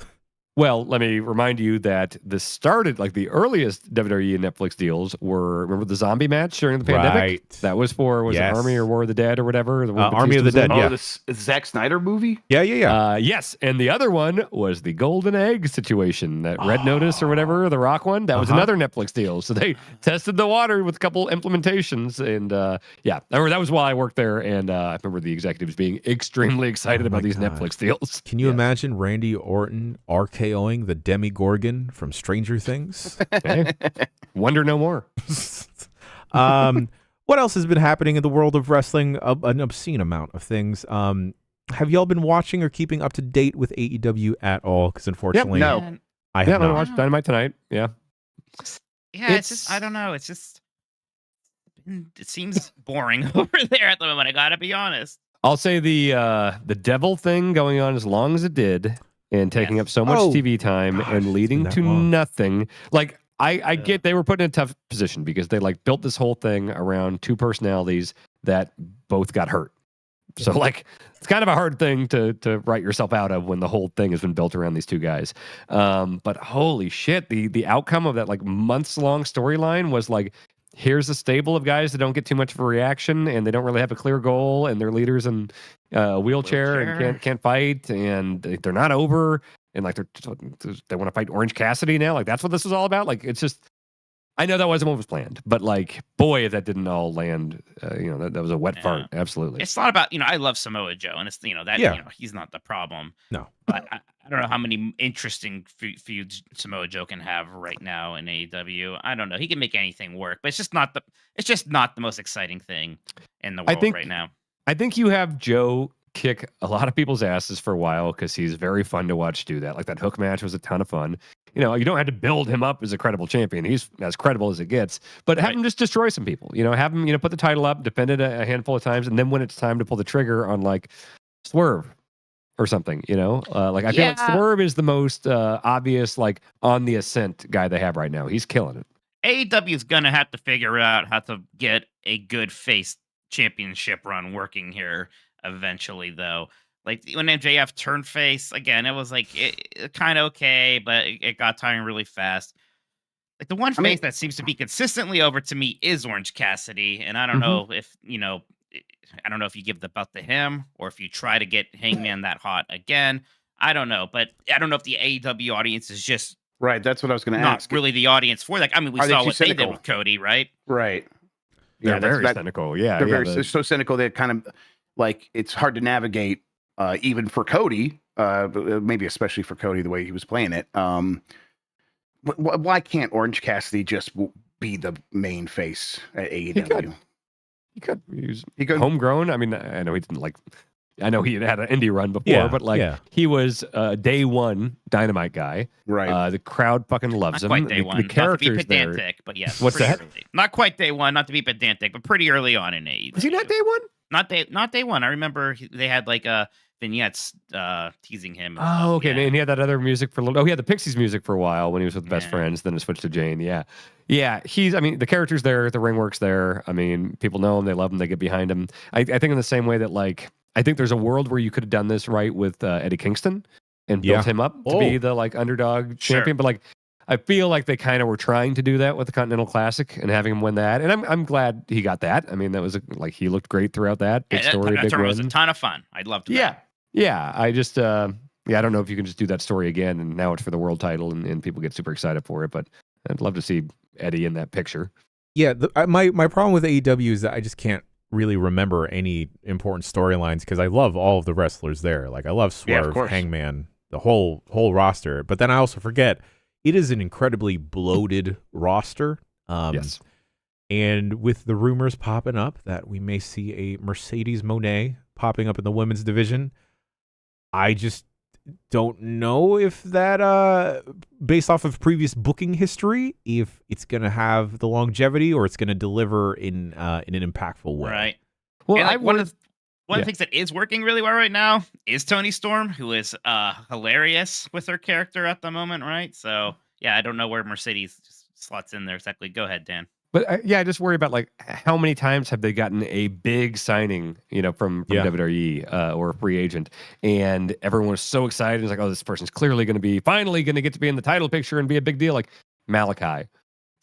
Well, let me remind you that this started, like, the earliest WWE and Netflix deals were, remember the zombie match during the pandemic? Right. That was for, was it Army or War of the Dead or whatever? The one Army of the Dead, Oh, this Zack Snyder movie? Yeah. Yes, and the other one was the Golden Egg situation, that Red Notice or whatever, the Rock one. That was another Netflix deal. So they tested the water with a couple implementations, and that was while I worked there, and I remember the executives being extremely excited about these Netflix deals. Can you imagine Randy Orton RKOing the Demigorgon from Stranger Things? Okay. Wonder no more. What else has been happening in the world of wrestling? An obscene amount of things. Have y'all been watching or keeping up to date with AEW at all? Because unfortunately, no. I have not. I watched Dynamite tonight. Yeah. Yeah, it's just, I don't know. It's just, it seems boring over there at the moment. I gotta be honest. I'll say the devil thing going on as long as it did, and taking up so much TV time and leading to nothing. Like, I get they were put in a tough position because they, like, built this whole thing around two personalities that both got hurt. So, like, it's kind of a hard thing to write yourself out of when the whole thing has been built around these two guys. But holy shit, the outcome of that, like, months-long storyline was, like, here's a stable of guys that don't get too much of a reaction, and they don't really have a clear goal, and their leaders in a wheelchair and can't fight, and they're not over, and, like, they want to fight Orange Cassidy now. Like, that's what this is all about. Like, it's just, I know that wasn't what was planned, but, like, boy, if that didn't all land, that was a wet fart. Absolutely. It's not about, I love Samoa Joe, and it's, he's not the problem. No. But I don't know how many interesting feuds Samoa Joe can have right now in AEW. I don't know. He can make anything work, but it's just not the most exciting thing in the world right now. I think you have Joe kick a lot of people's asses for a while because he's very fun to watch do that. Like, that hook match was a ton of fun. You don't have to build him up as a credible champion. He's as credible as it gets, but have him just destroy some people. Have him, put the title up, defend it a handful of times, and then when it's time to pull the trigger on, like, Swerve or something, like, I feel like Swerve is the most obvious, like, on the ascent guy they have right now. He's killing it. AEW is gonna have to figure out how to get a good face championship run working here eventually, though. Like when MJF turned face again, it was like it kind of okay, but it got tiring really fast. Like the one face that seems to be consistently over to me is Orange Cassidy, and I don't know if I don't know if you give the belt to him or if you try to get Hangman that hot again. I don't know, but I don't know if the AEW audience is just right. That's what I was going to not ask. really the audience for that. I mean, we saw what they did with Cody, right? Right. Yeah, they're very cynical. Yeah, they're so cynical that kind of like it's hard to navigate, even for Cody. Maybe especially for Cody, the way he was playing it. Why can't Orange Cassidy just be the main face at AEW? He could. He could. Homegrown. I mean, I know he didn't like. I know he had an indie run before, but he was day one Dynamite guy. Right. The crowd fucking loves not him. Quite day one. The characters not to be pedantic, but yes. What's that? Early. Not quite day one. Not to be pedantic, but pretty early on in AEW. Was he not day one? Not day one. I remember they had like vignettes teasing him. Oh, okay. And he had that other music for a little. Oh, he had the Pixies music for a while when he was with Best Friends. Then it switched to Jane. Yeah. He's. I mean, the character's there. The ring work's there. I mean, people know him. They love him. They get behind him. I think in the same way that like. I think there's a world where you could have done this right with Eddie Kingston and built him up to be the like underdog champion. But like, I feel like they kind of were trying to do that with the Continental Classic and having him win that. And I'm glad he got that. I mean, that was like he looked great throughout that. Big story, big win. It was a ton of fun. I'd love to. Yeah. I just I don't know if you can just do that story again. And now it's for the world title and people get super excited for it. But I'd love to see Eddie in that picture. Yeah, my problem with AEW is that I just can't really remember any important storylines because I love all of the wrestlers there. Like I love Swerve, Hangman, the whole roster. But then I also forget it is an incredibly bloated roster. Yes. And with the rumors popping up that we may see a Mercedes Moné popping up in the women's division, I just don't know if that, based off of previous booking history, if it's going to have the longevity or it's going to deliver in an impactful way. Right. Well, like one of the things that is working really well right now is Toni Storm, who is hilarious with her character at the moment, right? So, yeah, I don't know where Mercedes just slots in there exactly. Go ahead, Dan. But I just worry about like how many times have they gotten a big signing, from WWE or a free agent, and everyone was so excited. It's like, oh, this person's clearly finally going to get to be in the title picture and be a big deal. Like Malachi,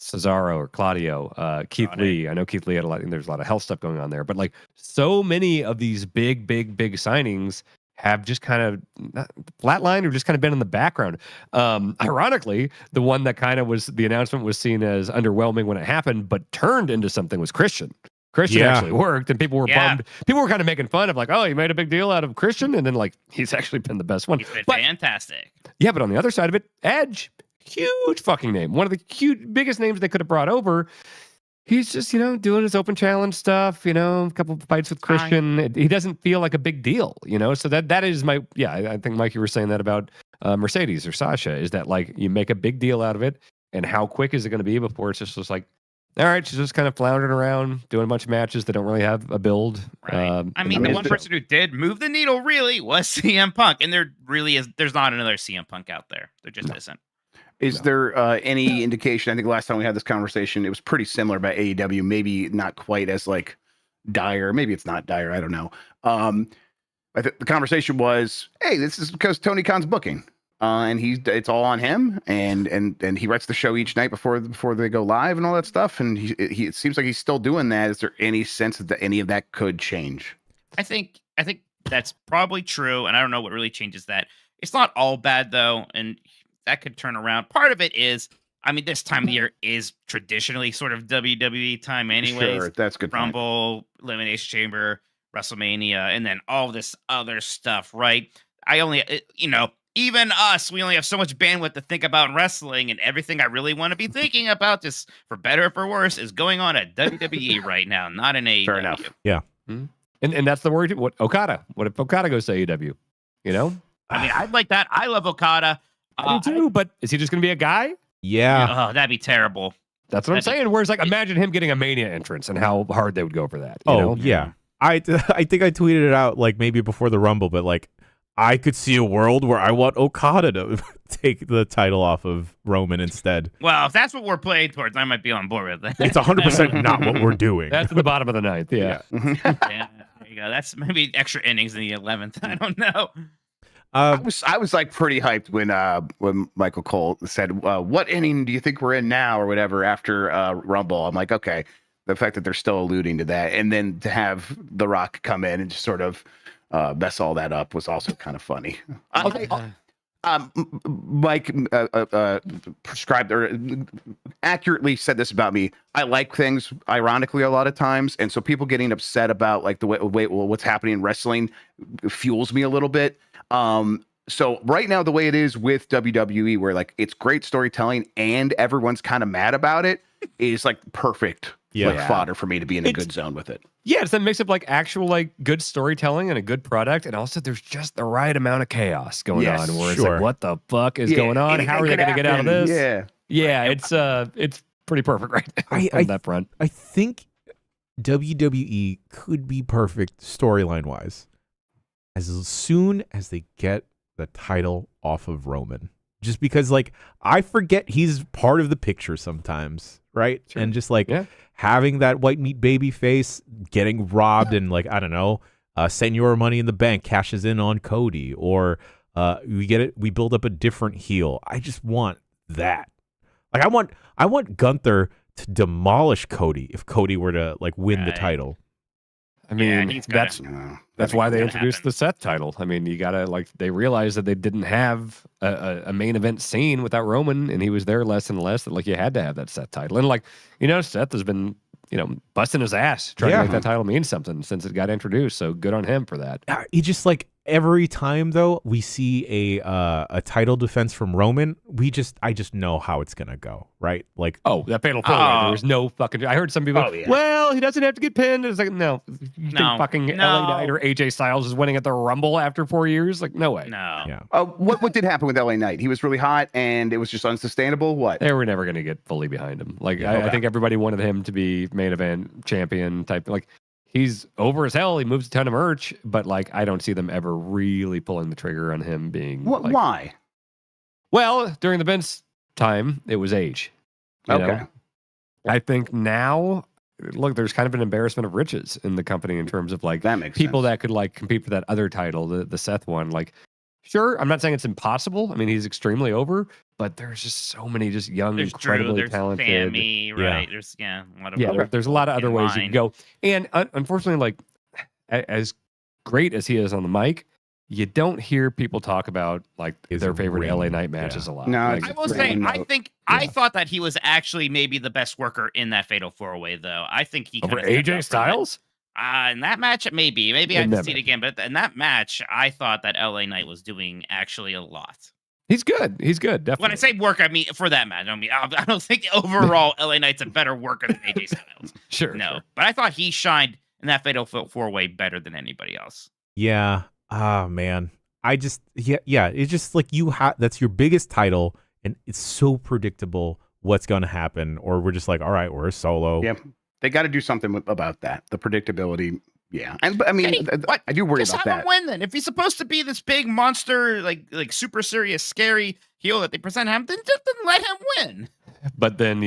Cesaro, or Claudio, Keith Lee. I know Keith Lee had a lot. And there's a lot of health stuff going on there, but like so many of these big signings have just kind of flatlined or just kind of been in the background. Ironically, the one that kind of was, the announcement was seen as underwhelming when it happened, but turned into something was Christian. Christian actually worked, and people were bummed. People were kind of making fun of like, oh, you made a big deal out of Christian, and then like he's actually been the best one. He's been fantastic. Yeah, but on the other side of it, Edge, huge fucking name. One of the biggest names they could have brought over. He's just, doing his open challenge stuff, a couple of fights with Christian. He doesn't feel like a big deal, So that is my, I think, Mike, you were saying that about Mercedes or Sasha, is that like you make a big deal out of it, and how quick is it going to be before it's just like, all right, she's just kind of floundering around, doing a bunch of matches that don't really have a build. Right. The one person who did move the needle really was CM Punk, and there's not another CM Punk out there. There just isn't. Is there any indication? I think last time we had this conversation, it was pretty similar about AEW. Maybe not quite as like dire. Maybe it's not dire. I don't know. I think the conversation was, hey, this is because Tony Khan's booking, and it's all on him, and he writes the show each night before they go live and all that stuff. And he it seems like he's still doing that. Is there any sense that any of that could change? I think that's probably true, and I don't know what really changes that. It's not all bad though, and that could turn around. Part of it is, this time of the year is traditionally sort of WWE time anyways. Sure, that's good. Rumble, Elimination Chamber, WrestleMania, and then all this other stuff, right? Even us, we only have so much bandwidth to think about wrestling, and everything I really want to be thinking about, just for better or for worse, is going on at WWE right now, not in AEW. Fair enough. Yeah. Mm-hmm. And that's the word. What if Okada goes to AEW? I'd like that. I love Okada. Me too, but is he just going to be a guy? Yeah. Oh, that'd be terrible. That's what I'm saying. Whereas, like, imagine him getting a Mania entrance and how hard they would go for that. Yeah. I think I tweeted it out like maybe before the Rumble, but like I could see a world where I want Okada to take the title off of Roman instead. Well, if that's what we're playing towards, I might be on board with that. It's 100% not what we're doing. That's the bottom of the ninth. Yeah. Yeah, there you Yeah, that's maybe extra innings in the 11th. I don't know. I was like pretty hyped when Michael Cole said, "What inning do you think we're in now?" or whatever after Rumble. I'm like, okay, the fact that they're still alluding to that, and then to have The Rock come in and just sort of mess all that up was also kind of funny. Mike prescribed or accurately said this about me. I like things ironically a lot of times, and so people getting upset about like the way what's happening in wrestling fuels me a little bit. So right now, the way it is with WWE, where like it's great storytelling and everyone's kind of mad about it, is like perfect fodder for me to be in a good zone with it. Yeah, it's that mix of like actual like good storytelling and a it's product, and also there's just the right amount of chaos going on where it's like, what the fuck is going on? How are they going to get out of this? Yeah, it's pretty perfect right now on that front. I think WWE could be perfect storyline wise as soon as they get the title off of Roman. Just because like I forget he's part of the picture sometimes, right? Sure. And just like having that white meat baby face getting robbed and like, I don't know, Senor Money in the Bank cashes in on Cody, or we build up a different heel. I just want that. Like I want Gunther to demolish Cody if Cody were to like win the title. I mean, that's why they introduced the Seth title. I mean, you gotta like they realized that they didn't have a main event scene without Roman, and he was there less and less. That like you had to have that Seth title, and like Seth has been busting his ass trying to make that title mean something since it got introduced. So good on him for that. He just like every time though we see a title defense from Roman, I just know how it's gonna go, right? Like that fatal four-way, there was no fucking. I heard some people. Well, he doesn't have to get pinned. It's like no, you think fucking LA Knight or AJ Styles is winning at the Rumble after 4 years? Like no way. No. Yeah. What did happen with LA Knight? He was really hot and it was just unsustainable. What? They were never gonna get fully behind him. Like I think everybody wanted him to be main event champion type. Like. He's over as hell. He moves a ton of merch, but like I don't see them ever really pulling the trigger on him being. Why? Well, during the Vince time, it was age. You know? I think now, look, there's kind of an embarrassment of riches in the company in terms of like that makes people sense. that could like compete for that other title, the Seth one. Like, sure, I'm not saying it's impossible. I mean, he's extremely over, but there's just so many just young, incredibly talented. Sammy, right? There's there's a lot of other ways you can go. And unfortunately, like as great as he is on the mic, you don't hear people talk about like their favorite LA Knight matches a lot. No, like, I will say, I thought that he was actually maybe the best worker in that Fatal 4-Way, though. I think he over AJ Styles. In that match, maybe I have to see it again. But in that match, I thought that LA Knight was doing actually a lot. He's good. Definitely. When I say work, I mean for that match. I don't think overall LA Knight's a better worker than AJ Styles. Sure. But I thought he shined in that Fatal 4-Way better than anybody else. Yeah. Ah, man. It's just like that's your biggest title, and it's so predictable what's going to happen. Or we're just like, all right, we're a solo. Yeah. They got to do something about that. The predictability. Yeah. And I mean, I do worry about that. Have him win then. If he's supposed to be this big monster, like super serious, scary heel that they present him, then let him win. But then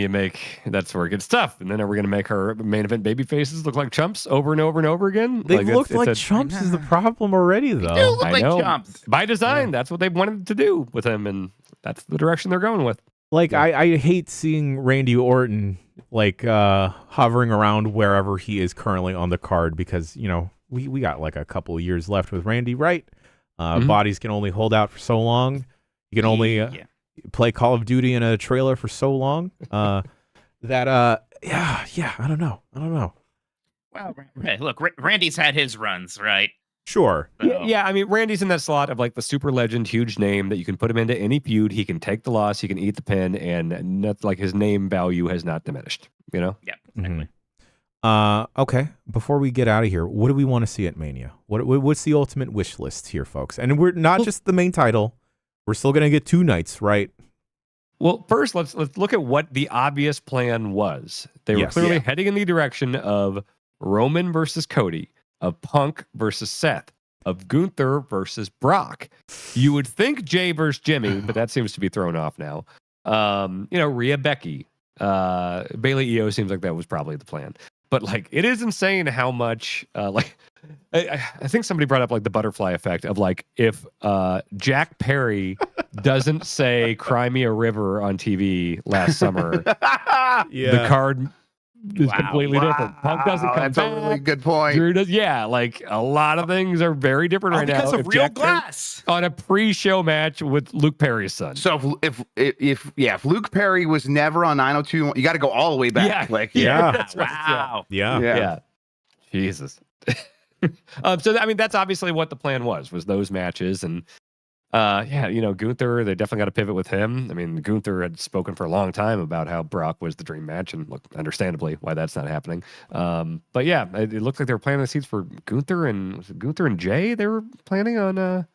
that's where it gets tough. And then are we going to make our main event baby faces look like chumps over and over and over again? They look like chumps is the problem already, though. They do look like chumps. By design, that's what they wanted to do with him, and that's the direction they're going with. Like, I hate seeing Randy Orton like hovering around wherever he is currently on the card because, we got like a couple of years left with Randy, right? Bodies can only hold out for so long. You can only play Call of Duty in a trailer for so long. I don't know. Well, look, Randy's had his runs, right? Sure. So. Yeah, I mean, Randy's in that slot of like the super legend, huge name that you can put him into any feud. He can take the loss, he can eat the pin, and not, like his name value has not diminished. Yeah, exactly. Okay. Before we get out of here, what do we want to see at Mania? What's the ultimate wish list here, folks? And we're not just the main title. We're still gonna get 2 nights, right? Well, first let's look at what the obvious plan was. They were clearly heading in the direction of Roman versus Cody, of Punk versus Seth, of Gunther versus Brock. You would think Jay versus Jimmy, but that seems to be thrown off now. Rhea Becky, Bailey Io seems like that was probably the plan. But like, it is insane how much I think somebody brought up like the butterfly effect of like if Jack Perry doesn't say "Cry Me a River" on TV last summer, the card is completely different. Punk doesn't come That's back. a really good point. Drew does, like a lot of things are very different right because now. of If real Jack Perry- glass. on a pre-show match with Luke Perry's son. So if Luke Perry was never on 902, you got to go all the way back. Yeah. Like Yeah. That's right. Wow. Yeah. Jesus. So I mean, that's obviously what the plan was those matches, and Gunther, they definitely got to pivot with him. I mean, Gunther had spoken for a long time about how Brock was the dream match, and look, understandably why that's not happening. But yeah, it looked like they were planting the seeds for Gunther and Jay. They were planning on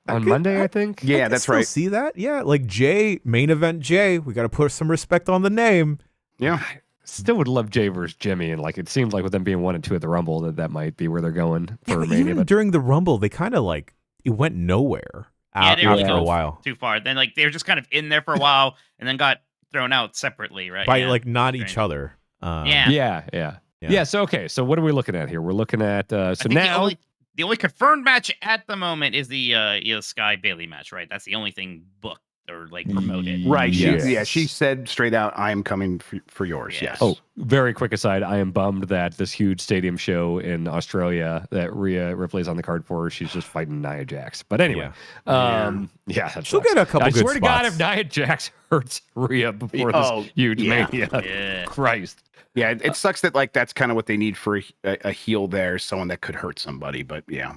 Monday, I think. Yeah, I that's still right. See that? Yeah, like Jay, main event Jay. We got to put some respect on the name. Yeah. Still would love Jay versus Jimmy, and like it seems like with them being 1 and 2 at the Rumble, that might be where they're going Yeah, for but Mania. even But during the Rumble, they kind of like it went nowhere Yeah, they really after a go while too far. Then like they were just kind of in there for a while, and then got thrown out separately, right? by Yeah. like not each Strange. other. Yeah. Yeah. So okay, so what are we looking at here? We're looking at I so think now the only confirmed match at the moment is the Sky Bailey match, right? That's the only thing booked or like promoted. Right. Yes. She said straight out, I am coming for yours. Yeah. Yes. Oh, very quick aside. I am bummed that this huge stadium show in Australia that Rhea Ripley's on the card for, she's just fighting Nia Jax. But anyway, that She'll sucks. get a couple I good swear to God, spots. if Nia Jax hurts Rhea before this huge yeah. Mania, Yeah. Christ. Yeah, it sucks that like that's kind of what they need for a heel there, someone that could hurt somebody. But yeah.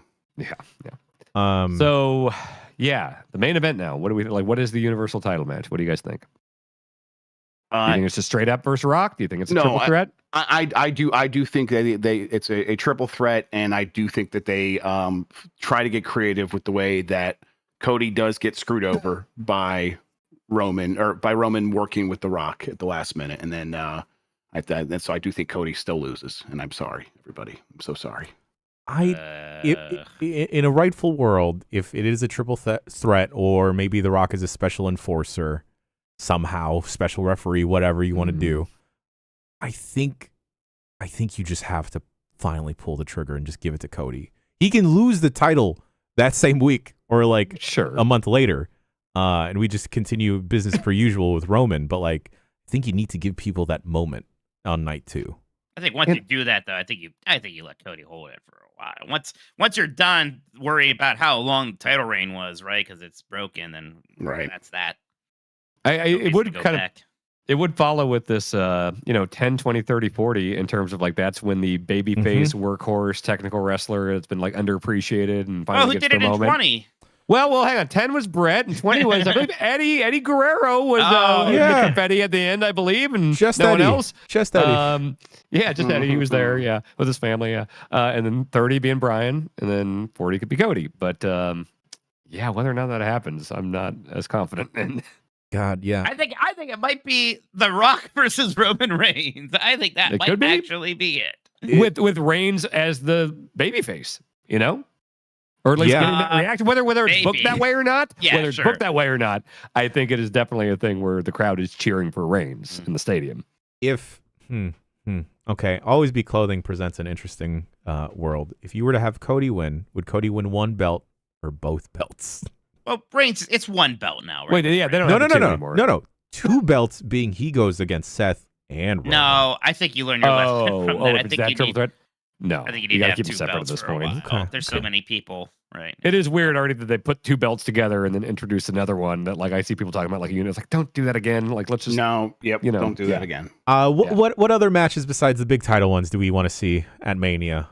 So, yeah, the main event now. What do we like? What is the Universal title match? What do you guys think? Do you think it's a straight up versus Rock? Do you think it's a triple threat? I do think that it's a triple threat, and I do think that they try to get creative with the way that Cody does get screwed over by Roman working with The Rock at the last minute, and then so I do think Cody still loses, and I'm sorry, everybody. I'm so sorry. In a rightful world, if it is a triple threat, or maybe The Rock is a special enforcer, somehow special referee, whatever you want to do, I think you just have to finally pull the trigger and just give it to Cody. He can lose the title that same week or like a month later, and we just continue business per usual with Roman. But like, I think you need to give people that moment on night 2. I think once you do that, though, I think you let Cody hold it for a while. Once you're done worrying about how long the title reign was, right? Because it's broken, then that's that. It would follow with this 10, 20, 30, 40 in terms of like that's when the babyface workhorse technical wrestler has been like underappreciated and finally who gets did the it in moment. 20? Well, hang on. 10 was Brett, and 20 was I believe Eddie Guerrero was the confetti at the end, I believe, and just no Eddie. one else. Just Eddie. Just Eddie. He was there, with his family, and then 30 being Brian, and then 40 could be Cody. But whether or not that happens, I'm not as confident in. God, yeah. I think it might be The Rock versus Roman Reigns. I think that might actually be it. With Reigns as the babyface, or at least getting that reaction, whether it's booked that way or not. Whether it's booked that way or not, I think it is definitely a thing where the crowd is cheering for Reigns in the stadium. Okay, Always Be Clothing presents an interesting world. If you were to have Cody win, would Cody win one belt or both belts? Well, Reigns, it's one belt now, right? Wait, they don't have two anymore. No. 2 belts being he goes against Seth and Roman. No, I think you learn your lesson from that. I if it's think that you triple need. threat? No, I think you need to gotta have keep 2 it separate at belts this for a point. while. There's so many people, right? It is weird already that they put 2 belts together and then introduce another one that like I see people talking about like a unit. It's like, don't do that again. Like let's just don't do that again. What other matches besides the big title ones do we want to see at Mania?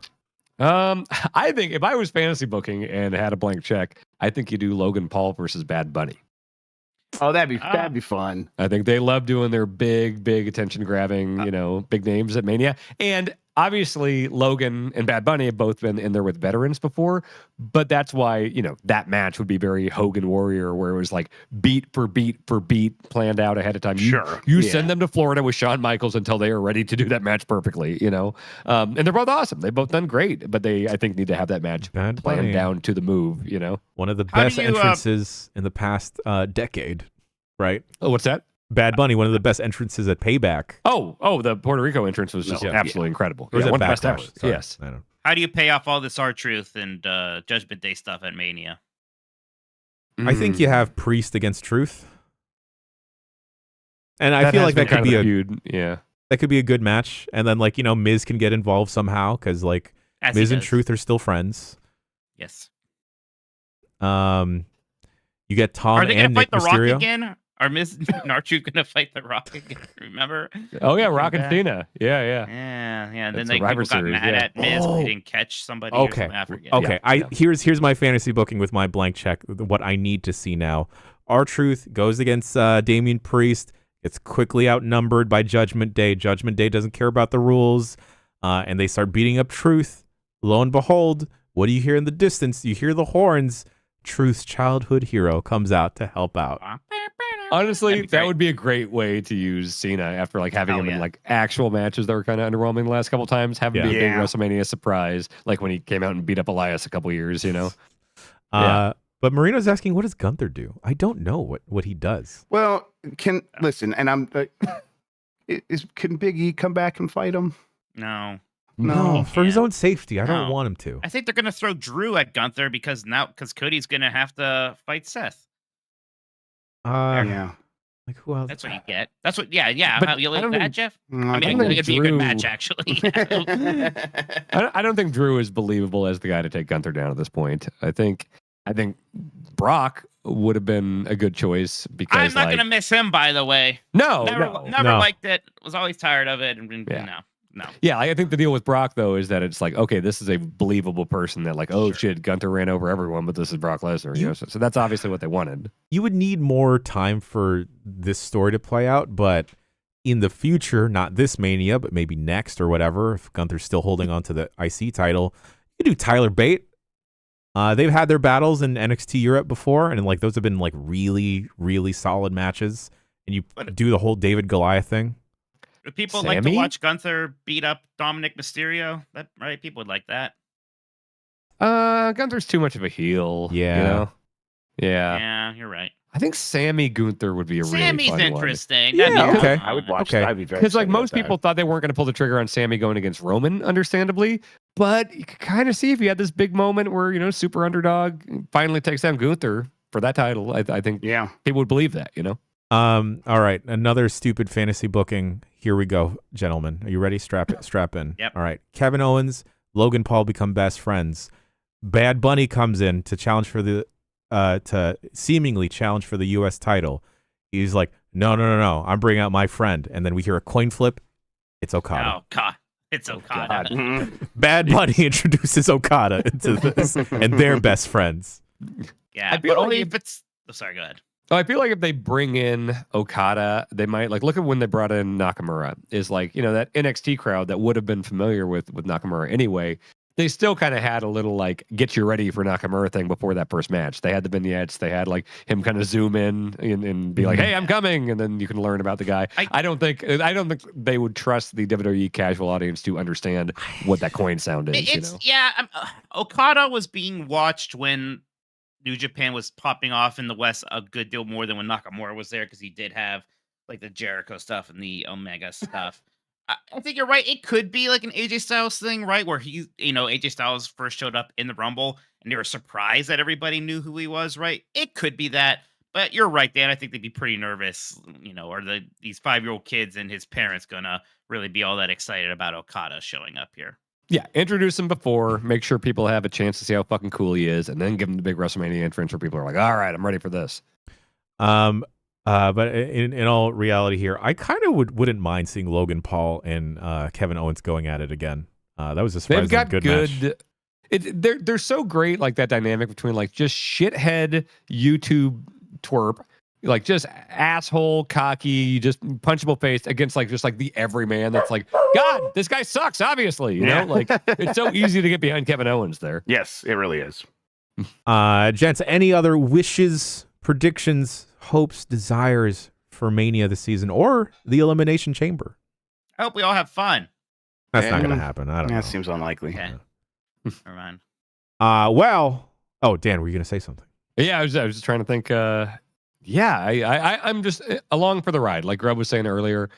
I think if I was fantasy booking and had a blank check, I think you do Logan Paul versus Bad Bunny. Oh, that'd be fun. I think they love doing their big attention grabbing, big names at Mania. And obviously Logan and Bad Bunny have both been in there with veterans before, but that's why, that match would be very Hogan Warrior, where it was like beat for beat for beat planned out ahead of time. You send them to Florida with Shawn Michaels until they are ready to do that match perfectly, and they're both awesome. They've both done great, but they, I think, need to have that match planned down to the move, One of the best entrances in the past decade, right? Oh, what's that? Bad Bunny, one of the best entrances at Payback. Oh, the Puerto Rico entrance was just absolutely incredible. Or was it one of the best Backlash? ever. Sorry. Yes. I don't. How do you pay off all this R-Truth and Judgment Day stuff at Mania? I think you have Priest against Truth. And I That feel has like been that could kind be of a feud. Yeah. that could be a good match. And then like, Miz can get involved somehow because like As Miz he and does. Truth are still friends. Yes. You get Tom Are they going and to fight Nick The Rock Mysterio. again? Are Miz and R-Truth going to fight The Rock again? Remember? Oh yeah, Came Rock and back. Cena. Yeah. Yeah. And That's then Survivor people got Series, mad yeah. at Miz when Oh. he didn't catch somebody or Okay. something. I forget. Okay. Yeah. Here's my fantasy booking with my blank check. What I need to see now. R-Truth goes against Damian Priest. It's quickly outnumbered by Judgment Day. Judgment Day doesn't care about the rules, and they start beating up Truth. Lo and behold, what do you hear in the distance? You hear the horns. Truth's childhood hero comes out to help out. Honestly, That'd be that great. would be a great way to use Cena after like having Hell him in yeah. like actual matches that were kind of underwhelming the last couple times. Have him Yeah. be a big Yeah. WrestleMania surprise, like when he came out and beat up Elias a couple years. But Marino's asking, what does Gunther do? I don't know what he does. Well, listen, and I'm. Can Big E come back and fight him? No. No, No, for his Yeah. own safety. I don't No. want him to. I think they're going to throw Drew at Gunther because Cody's going to have to fight Seth. Yeah. Like who else? That's what you get. That's what, yeah. But How, you I like don't that, think- Jeff? Mm, I I mean, don't it'd be a Drew- good match, actually. I don't think Drew is believable as the guy to take Gunther down at this point. I think Brock would have been a good choice because I'm not like, going to miss him, by the way. no, Never No. liked it. Was always tired of it. And Yeah. no. Yeah, I think the deal with Brock though is that it's like, okay, this is a believable person that like, oh Sure. shit, Gunther ran over everyone, but this is Brock Lesnar. You know, so that's obviously what they wanted. You would need more time for this story to play out, but in the future, not this Mania, but maybe next or whatever, if Gunther's still holding on to the IC title, you do Tyler Bate. They've had their battles in NXT Europe before, and like those have been like really, really solid matches. And you do the whole David Goliath thing. Would people like to Sammy? watch Gunther beat up Dominic Mysterio? That right? People would like that. Gunther's too much of a heel. Yeah. You know? Yeah. Yeah, you're right. I think Sammy Gunther would be a really Sammy's fun interesting. Yeah, That'd be okay. fun. I would watch Okay. that. I'd be very Because like excited most about that. people thought they weren't going to pull the trigger on Sammy going against Roman, understandably. But you could kind of see if you had this big moment where, super underdog finally takes down Gunther for that title. I think Yeah. people would believe that, All right, another stupid fantasy booking. Here we go, gentlemen. Are you ready? Strap in. Yep. All right. Kevin Owens, Logan Paul become best friends. Bad Bunny comes in to challenge for the to seemingly challenge for the U.S. title. He's like, no, I'm bringing out my friend, and then we hear a coin flip. It's Okada. Oh God, it's Okada. Mhm. Bad Bunny introduces Okada into this, and they're best friends. Yeah, I feel but only like if it's. Oh, sorry, go ahead. So I feel like if they bring in Okada, they might like look at when they brought in Nakamura. Is like that NXT crowd that would have been familiar with Nakamura anyway. They still kind of had a little like get you ready for Nakamura thing before that first match. They had the vignettes. They had like him kind of zoom in and be like, "Hey, I'm coming," and then you can learn about the guy. I don't think they would trust the WWE casual audience to understand what that coin sound is. It's Okada was being watched when New Japan was popping off in the West a good deal more than when Nakamura was there because he did have like the Jericho stuff and the Omega stuff. I think you're right. It could be like an AJ Styles thing, right? Where AJ Styles first showed up in the Rumble and they were surprised that everybody knew who he was, right? It could be that. But you're right, Dan. I think they'd be pretty nervous, are these 5-year-old kids and his parents gonna really be all that excited about Okada showing up here? Yeah, introduce him before, make sure people have a chance to see how fucking cool he is, and then give him the big WrestleMania entrance where people are like, all right, I'm ready for this. But in all reality here, I kind of wouldn't mind seeing Logan Paul and Kevin Owens going at it again. That was a surprisingly They've got good match. They're so great, like that dynamic between like just shithead YouTube twerp, like just asshole, cocky, just punchable face against like just like the everyman that's like, God, this guy sucks, obviously. You know, like it's so easy to get behind Kevin Owens there. Yes, it really is. Gents, any other wishes, predictions, hopes, desires for Mania this season or the Elimination Chamber? I hope we all have fun. That's not Yeah. going to happen. I don't know. That seems unlikely. Okay. Never mind. Dan, were you going to say something? Yeah, I was just trying to think. I'm just along for the ride. Like Grub was saying earlier,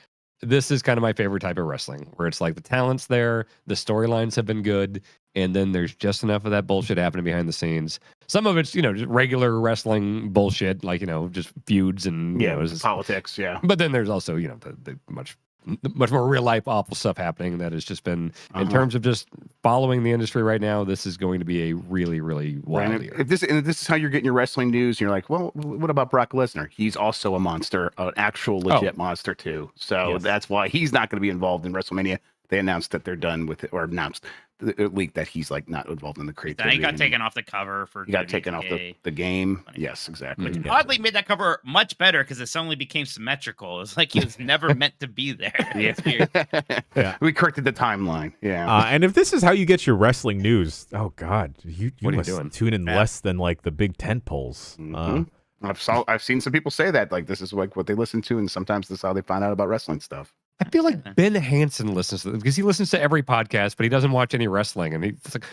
this is kind of my favorite type of wrestling, where it's like the talent's there, the storylines have been good, and then there's just enough of that bullshit happening behind the scenes. Some of it's, just regular wrestling bullshit, like, just feuds and politics, yeah. But then there's also, the much more real life awful stuff happening that has just been, in terms of just following the industry right now, this is going to be a really, really wild year. If this is how you're getting your wrestling news, you're like, well, what about Brock Lesnar? He's also a monster, an actual legit monster too. So that's why he's not going to be involved in WrestleMania. They announced that they're done with it, or announced the leak that he's like not involved in the creativity. He got taken off the cover for. He got taken off the game. Yes, exactly. Which oddly made that cover much better because it suddenly became symmetrical. It's like he was never meant to be there. Yeah, we corrected the timeline. Yeah, and if this is how you get your wrestling news, oh god, you must doing? tune in less than like the big tent poles. I've seen some people say that like this is like what they listen to, and sometimes this is how they find out about wrestling stuff. I feel like Ben Hansen listens to this because he listens to every podcast, but he doesn't watch any wrestling. And he's like,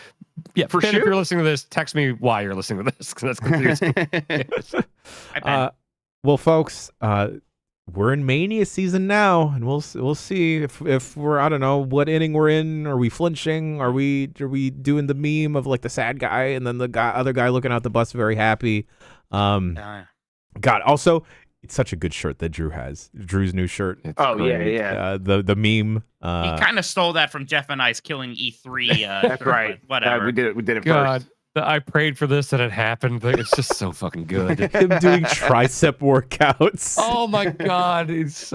yeah, for Ben, sure. If you're listening to this, text me why you're listening to this, because that's confusing. Well, folks, we're in Mania season now, and we'll see if we're, I don't know what inning we're in. Are we flinching? Are we doing the meme of like the sad guy and then the other guy looking out the bus very happy? God, also. It's such a good shirt that Drew has. Drew's new shirt. Yeah. The meme. He kind of stole that from Jeff and I's Killing E3. That's right. Whatever. We did it God, first. I prayed for this and it happened. It's just so fucking good. Him doing tricep workouts. Oh my God, he's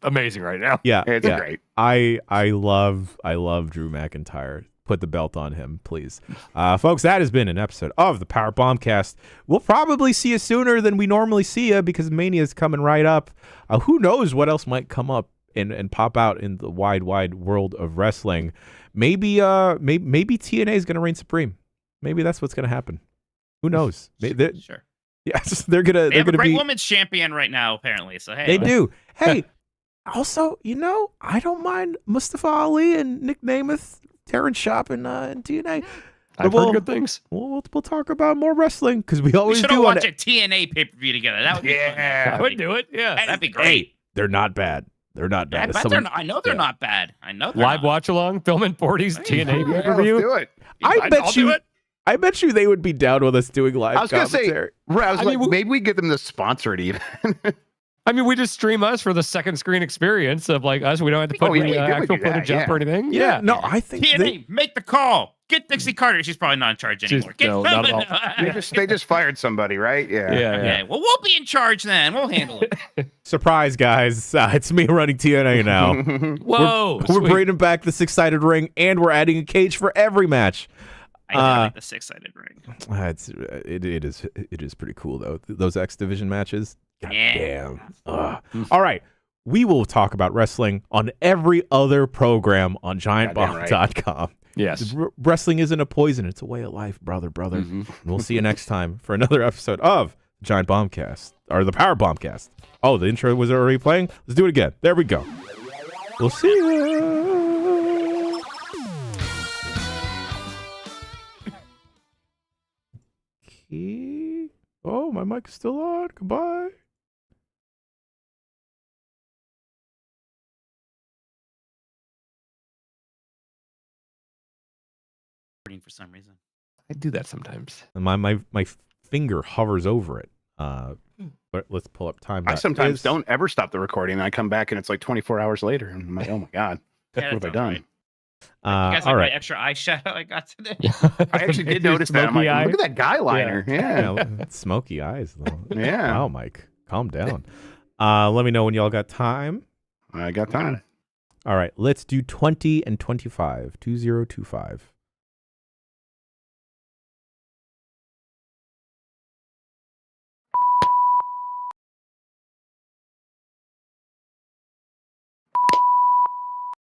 amazing right now. Yeah, it's great. I love Drew McIntyre. Put the belt on him, please. Folks, that has been an episode of the Power Bombcast. We'll probably see you sooner than we normally see you because Mania is coming right up. Who knows what else might come up and pop out in the wide world of wrestling. Maybe TNA is going to reign supreme. Maybe that's what's going to happen. Who knows? Sure. Yes, they're gonna. They have a great women's champion right now, apparently. So hey, they do. Hey, also, I don't mind Mustafa Ali and Nick Namath tearing shop in TNA. I've heard good things. We'll talk about more wrestling because we always do. Watch a TNA pay-per-view together. That would be fun. I would do it. Yeah, that'd be great. Hey, they're not bad. They're not bad. I know they're not bad. I know they're live watch along, filming 40s TNA pay-per-view. Do it. I bet you they would be down with us doing live. I was gonna say, maybe we get them to sponsor it even. I mean, we just stream us for the second screen experience of like us. We don't have to put any actual footage up or anything. Yeah. No, I think TNA, make the call. Get Dixie Carter. She's probably not in charge anymore. Not at all. They just fired somebody, right? Yeah. Okay. Well, we'll be in charge then. We'll handle it. Surprise, guys. It's me running TNA now. Whoa. We're bringing back the six-sided ring, and we're adding a cage for every match. I like the six-sided ring. It is pretty cool, though. Those X Division matches. God damn. All right. We will talk about wrestling on every other program on giantbomb.com. Right. Yes. Wrestling isn't a poison. It's a way of life, brother. Mm-hmm. And we'll see you next time for another episode of Giant Bombcast, or the Power Bombcast. Oh, the intro was already playing? Let's do it again. There we go. We'll see you. Okay. Oh, my mic is still on. Goodbye. For some reason, I do that sometimes. And my finger hovers over it. But let's pull up time. I sometimes don't ever stop the recording, and I come back and it's like 24 hours later, and I'm like, oh my god, what have I done? Right. You guys like my extra eyeshadow I got today? I actually did notice that. I'm like, look at that guy liner. Yeah. Smoky eyes. Yeah. Wow, Mike, calm down. Let me know when y'all got time. I got time. All right, let's do 20 and 25. 2025.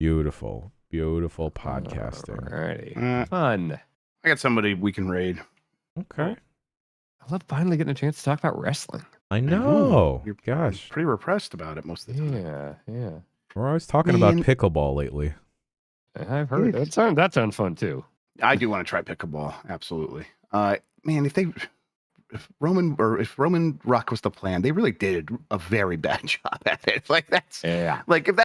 Beautiful podcasting. Alrighty. Fun. I got somebody we can raid. Okay. I love finally getting a chance to talk about wrestling. I know. You're Gosh. pretty repressed about it most of the time. Yeah. We're always talking about pickleball lately. I've heard that sounds fun too. I do want to try pickleball. Absolutely. Man, if Roman Rock was the plan, they really did a very bad job at it. Like if that